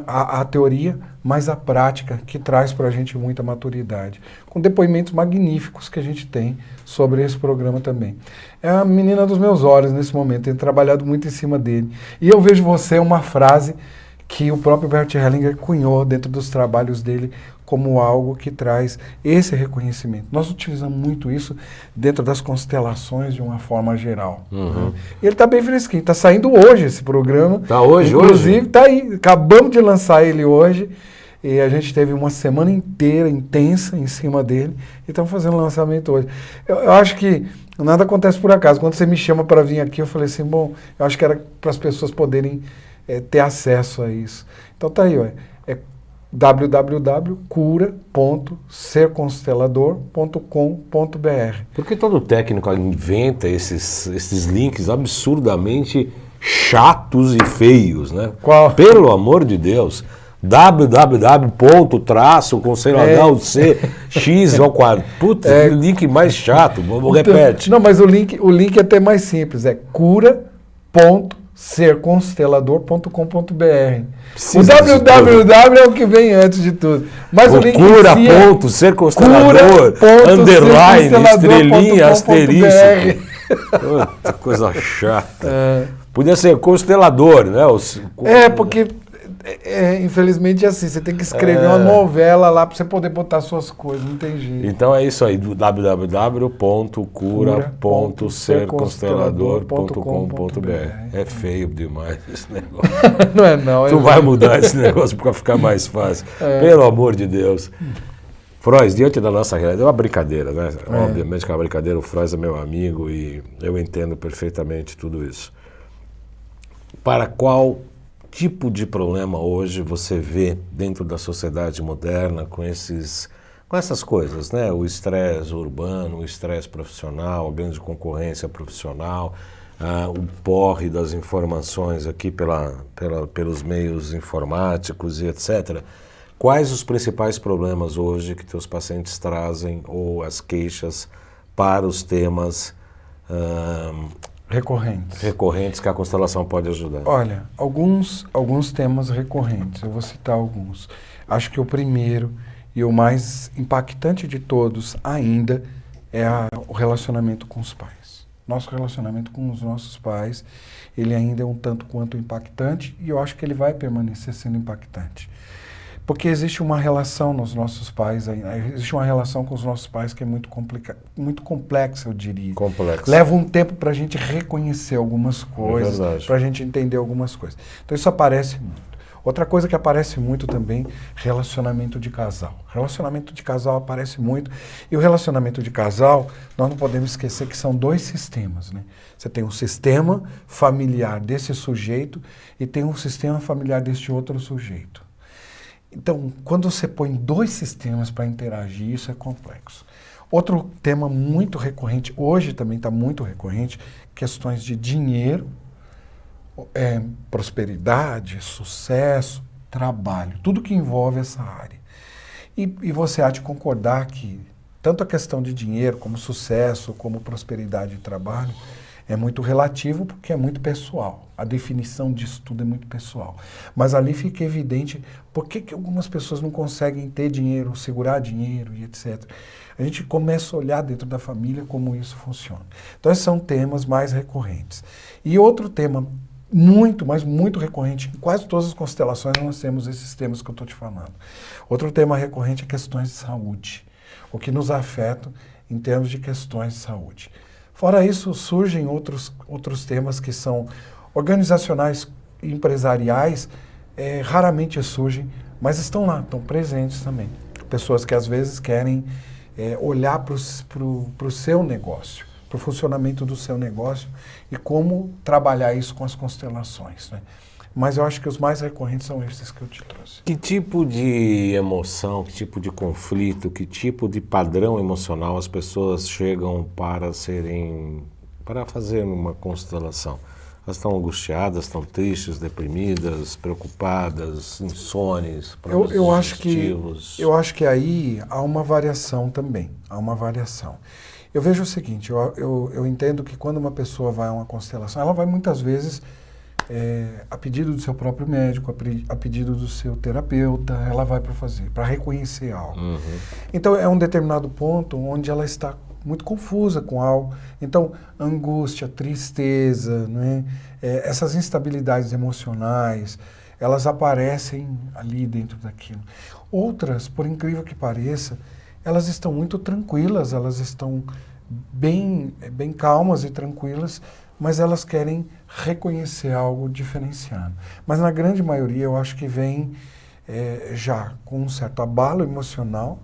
a teoria, mas a prática que traz para a gente muita maturidade. Com depoimentos magníficos que a gente tem sobre esse programa também. É a menina dos meus olhos nesse momento, tenho trabalhado muito em cima dele. E eu vejo você uma frase que o próprio Bert Hellinger cunhou dentro dos trabalhos dele como algo que traz esse reconhecimento. Nós utilizamos muito isso dentro das constelações de uma forma geral. Uhum. E ele está bem fresquinho, está saindo hoje esse programa. Está hoje? Inclusive, está aí, acabamos de lançar ele hoje, e a gente teve uma semana inteira intensa em cima dele, e estamos fazendo o lançamento hoje. Eu acho que nada acontece por acaso. Quando você me chama para vir aqui, eu falei assim, bom, eu acho que era para as pessoas poderem ter acesso a isso. Então tá aí, ó, é www.cura.serconstelador.com.br. Por que todo técnico inventa esses links absurdamente chatos e feios, né? Qual? Pelo amor de Deus. www.traço/cx Puta, que link mais chato. Repete. Não, mas o link é até mais simples, é cura.serconstelador.com.br. O www é o que vem antes de tudo. Mas o link cura.serconstelador, underline, estrelinha, asterisco. Puta, coisa chata. Podia ser constelador, né? Porque infelizmente é assim, você tem que escrever uma novela lá para você poder botar suas coisas, não tem jeito. Então é isso aí, do www.cura.serconstelador.com.br. É feio demais esse negócio. Não é não. Tu vai mudar esse negócio para ficar mais fácil. Pelo amor de Deus. Frois, diante da nossa realidade, é uma brincadeira, né? Obviamente que é uma brincadeira, o Frois é meu amigo e eu entendo perfeitamente tudo isso. Para qual tipo de problema hoje você vê dentro da sociedade moderna com essas coisas, né? O estresse urbano, o estresse profissional, a grande concorrência profissional, o porre das informações aqui pelos meios informáticos e etc. Quais os principais problemas hoje que teus pacientes trazem ou as queixas para os temas recorrentes que a constelação pode ajudar? Olha, alguns temas recorrentes, eu vou citar alguns. Acho que o primeiro e o mais impactante de todos ainda é o relacionamento com os pais. Nosso relacionamento com os nossos pais, ele ainda é um tanto quanto impactante e eu acho que ele vai permanecer sendo impactante. Porque existe uma relação nos nossos pais, existe uma relação com os nossos pais que é muito complexa, eu diria. Complexa. Leva um tempo para a gente reconhecer algumas coisas, para a gente entender algumas coisas. Então isso aparece muito. Outra coisa que aparece muito também, relacionamento de casal. Relacionamento de casal aparece muito. E o relacionamento de casal, nós não podemos esquecer que são dois sistemas, né? Você tem um sistema familiar desse sujeito e tem um sistema familiar deste outro sujeito. Então, quando você põe dois sistemas para interagir, isso é complexo. Outro tema muito recorrente, hoje também está muito recorrente, questões de dinheiro, prosperidade, sucesso, trabalho, tudo que envolve essa área. E você há de concordar que tanto a questão de dinheiro, como sucesso, como prosperidade e trabalho, é muito relativo porque é muito pessoal. A definição disso tudo é muito pessoal. Mas ali fica evidente por que algumas pessoas não conseguem ter dinheiro, segurar dinheiro e etc. A gente começa a olhar dentro da família como isso funciona. Então esses são temas mais recorrentes. E outro tema muito, mas muito recorrente, em quase todas as constelações nós temos esses temas que eu estou te falando. Outro tema recorrente é questões de saúde. O que nos afeta em termos de questões de saúde. Fora isso, surgem outros temas que são organizacionais e empresariais, raramente surgem, mas estão lá, estão presentes também. Pessoas que às vezes querem olhar para o seu negócio, para o funcionamento do seu negócio e como trabalhar isso com as constelações, né? Mas eu acho que os mais recorrentes são esses que eu te trouxe. Que tipo de emoção, que tipo de conflito, que tipo de padrão emocional as pessoas chegam para fazer uma constelação? Elas estão angustiadas, estão tristes, deprimidas, preocupadas, insones, eu acho que aí há uma variação também, Eu vejo o seguinte, eu entendo que quando uma pessoa vai a uma constelação, ela vai muitas vezes a pedido do seu próprio médico, a pedido do seu terapeuta, ela vai para fazer, para reconhecer algo. Então é um determinado ponto onde ela está muito confusa com algo. Então, angústia, tristeza, né? Essas instabilidades emocionais, elas aparecem ali dentro daquilo. Outras, por incrível que pareça, elas estão muito tranquilas, elas estão bem calmas e tranquilas, mas elas querem reconhecer algo diferenciado. Mas na grande maioria eu acho que vem já com um certo abalo emocional,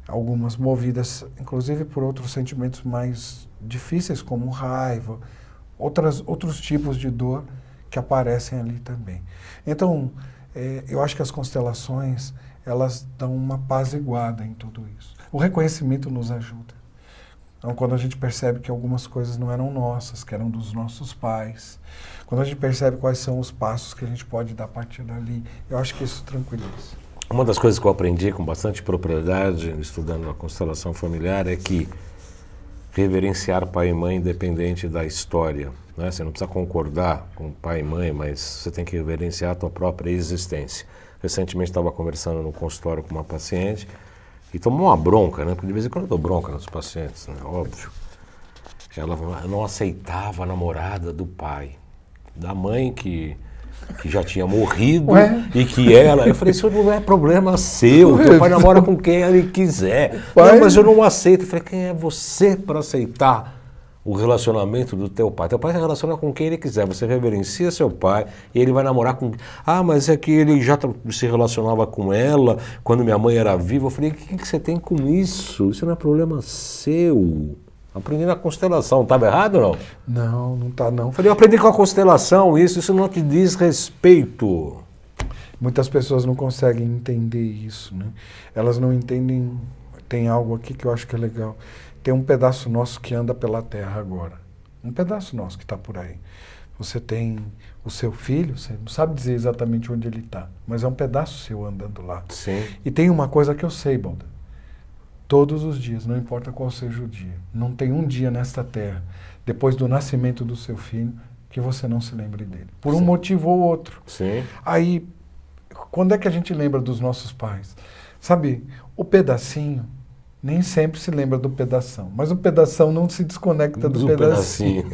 algumas movidas inclusive por outros sentimentos mais difíceis, como raiva, outros tipos de dor que aparecem ali também. Então, eu acho que as constelações, elas dão uma apaziguada em tudo isso. O reconhecimento nos ajuda. Então, quando a gente percebe que algumas coisas não eram nossas, que eram dos nossos pais, quando a gente percebe quais são os passos que a gente pode dar a partir dali, eu acho que isso tranquiliza. Uma das coisas que eu aprendi com bastante propriedade, estudando a constelação familiar, é que reverenciar pai e mãe independente da história, né? Você não precisa concordar com pai e mãe, mas você tem que reverenciar a tua própria existência. Recentemente estava conversando no consultório com uma paciente e tomou uma bronca, né? Porque de vez em quando eu dou bronca nos pacientes, né? Óbvio. Ela não aceitava a namorada do pai, da mãe que já tinha morrido. Ué? E que ela... Eu falei, isso não é problema seu, teu pai namora com quem ele quiser. Pai? Não, mas eu não aceito. Eu falei, quem é você para aceitar o relacionamento do teu pai? Teu pai se relaciona com quem ele quiser, você reverencia seu pai e ele vai namorar com... Ah, mas é que ele já se relacionava com ela quando minha mãe era viva. Eu falei, o que você tem com isso? Isso não é problema seu. Aprendi na constelação, estava errado ou não? Não, não está não. Eu falei, eu aprendi com a constelação, isso não te diz respeito. Muitas pessoas não conseguem entender isso, né? Elas não entendem, tem algo aqui que eu acho que é legal. Tem um pedaço nosso que anda pela terra agora. Um pedaço nosso que está por aí. Você tem o seu filho, você não sabe dizer exatamente onde ele está, mas é um pedaço seu andando lá. Sim. E tem uma coisa que eu sei, Balda. Todos os dias, não importa qual seja o dia. Não tem um dia nesta terra, depois do nascimento do seu filho, que você não se lembre dele. Por um motivo ou outro. Sim. Aí, quando é que a gente lembra dos nossos pais? Sabe, o pedacinho nem sempre se lembra do pedação, mas o pedação não se desconecta do pedacinho.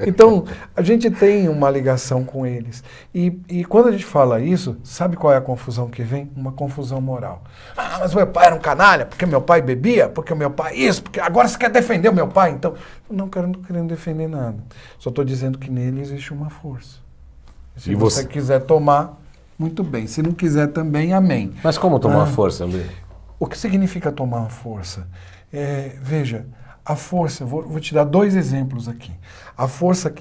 Então, a gente tem uma ligação com eles. E quando a gente fala isso, sabe qual é a confusão que vem? Uma confusão moral. Ah, mas meu pai era um canalha, porque meu pai bebia, porque meu pai isso, porque agora você quer defender o meu pai, então... Não querendo defender nada. Só estou dizendo que nele existe uma força. Se você quiser tomar, muito bem. Se não quiser também, amém. Mas como tomar força, André? O que significa tomar força? Veja, a força, vou te dar 2 exemplos aqui. A força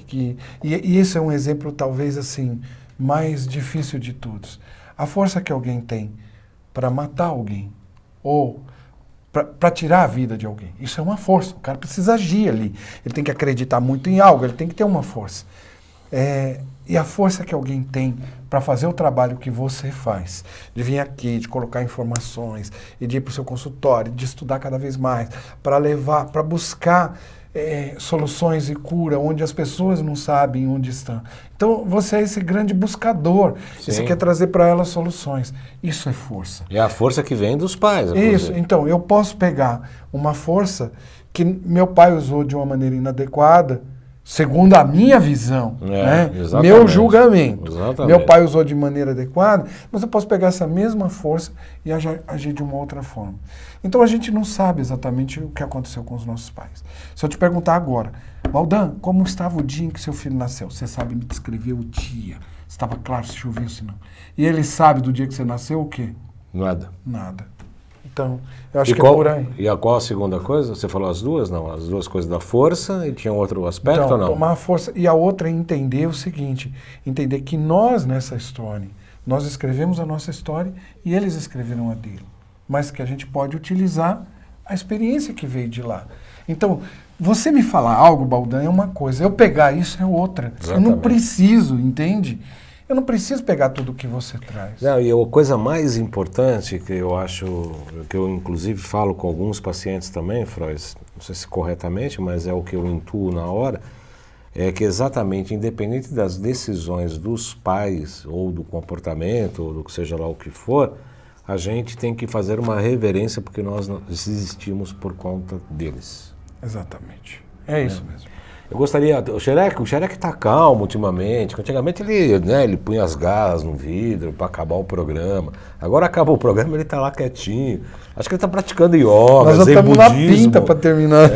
e esse é um exemplo talvez assim, mais difícil de todos. A força que alguém tem para matar alguém ou para tirar a vida de alguém. Isso é uma força, o cara precisa agir ali. Ele tem que acreditar muito em algo, ele tem que ter uma força. E a força que alguém tem para fazer o trabalho que você faz, de vir aqui, de colocar informações, e de ir para o seu consultório, de estudar cada vez mais, para levar, para buscar soluções e cura onde as pessoas não sabem onde estão. Então, você é esse grande buscador, e você quer trazer para elas soluções. Isso é força. É a força que vem dos pais. Isso, então, eu posso pegar uma força que meu pai usou de uma maneira inadequada, segundo a minha visão, né? Meu julgamento. Exatamente. Meu pai usou de maneira adequada, mas eu posso pegar essa mesma força e agir de uma outra forma. Então a gente não sabe exatamente o que aconteceu com os nossos pais. Se eu te perguntar agora, Baldan, como estava o dia em que seu filho nasceu? Você sabe me descrever o dia? Estava claro se choveu, se não. E ele sabe do dia que você nasceu o quê? Nada. Nada. Então, eu acho que é por aí. E qual a segunda coisa? Você falou as duas? Não, as duas coisas da força e tinha outro aspecto então, ou não? Tomar a força. E a outra é entender o seguinte, entender que nós nessa história, nós escrevemos a nossa história e eles escreveram a dele. Mas que a gente pode utilizar a experiência que veio de lá. Então, você me falar algo, Baldan, é uma coisa. Eu pegar isso é outra. Exatamente. Eu não preciso, entende? Eu não preciso pegar tudo o que você traz. Não, e a coisa mais importante que eu acho, que eu inclusive falo com alguns pacientes também, Freud, não sei se corretamente, mas é o que eu intuo na hora, é que exatamente, independente das decisões dos pais, ou do comportamento, ou do que seja lá o que for, a gente tem que fazer uma reverência porque nós existimos por conta deles. Exatamente. É isso mesmo. Eu gostaria, o Xerec está calmo ultimamente. Antigamente ele punha as garras no vidro para acabar o programa. Agora acaba o programa, ele está lá quietinho. Acho que ele está praticando yoga, Nós já zen estamos na budismo. pinta para terminar.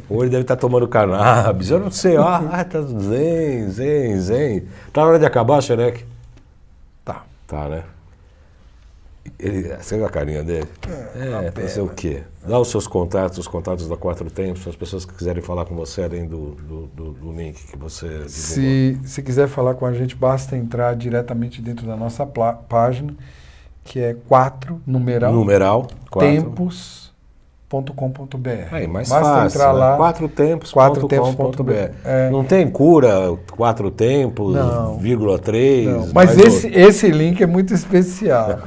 Ou ele deve estar tomando cannabis. Eu não sei. Tá zen. Tá na hora de acabar, Xerec? Tá, né? Você viu a carinha dele? Fazer o quê? Dá os seus contatos, os contatos da Quatro Tempos, para as pessoas que quiserem falar com você, além do link que você divulgou. Se quiser falar com a gente, basta entrar diretamente dentro da nossa página, que é 4, numeral 4. tempos.com.br. Aí, mais basta fácil, entrar lá, quatrotempos.com.br. Não tem cura, 4 tempos, não, 0,3. não. Mas esse link é muito especial.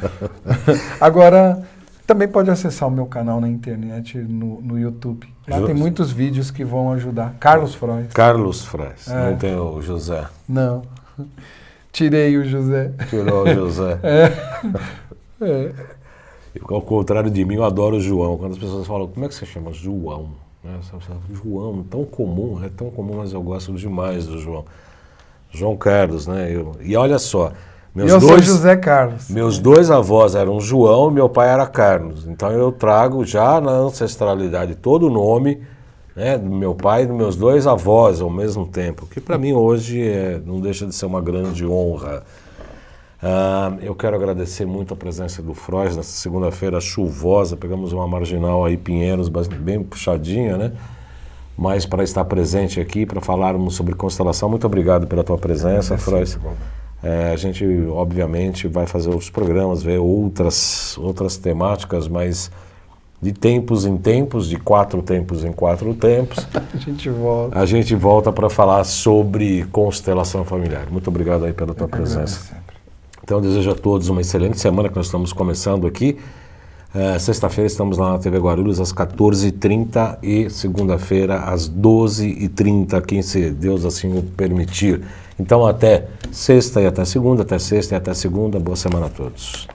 Agora, também pode acessar o meu canal na internet, no YouTube. Lá tem muitos vídeos que vão ajudar. Carlos Frois. Não tem o José. Não. Tirei o José. Tirou o José. Ao contrário de mim, eu adoro o João. Quando as pessoas falam, como é que você chama? João. João, tão comum, mas eu gosto demais do João. João Carlos, né? E olha só, sou José Carlos. Meus dois avós eram João e meu pai era Carlos. Então eu trago já na ancestralidade todo o nome, né, do meu pai e dos meus dois avós ao mesmo tempo. Que para mim hoje não deixa de ser uma grande honra. Eu quero agradecer muito a presença do Frois nessa segunda-feira chuvosa. Pegamos uma marginal aí, Pinheiros, bem puxadinha, né? Mas para estar presente aqui, para falarmos sobre constelação, muito obrigado pela tua presença, Frois. A gente, obviamente, vai fazer outros programas, ver outras temáticas, mas de tempos em tempos, de 4 tempos em 4 tempos, a gente volta para falar sobre constelação familiar. Muito obrigado aí pela tua presença. Então, eu desejo a todos uma excelente semana que nós estamos começando aqui. Sexta-feira estamos lá na TV Guarulhos às 14h30 e segunda-feira às 12h30, quem se Deus assim o permitir. Então, até sexta e até segunda, até sexta e até segunda. Boa semana a todos.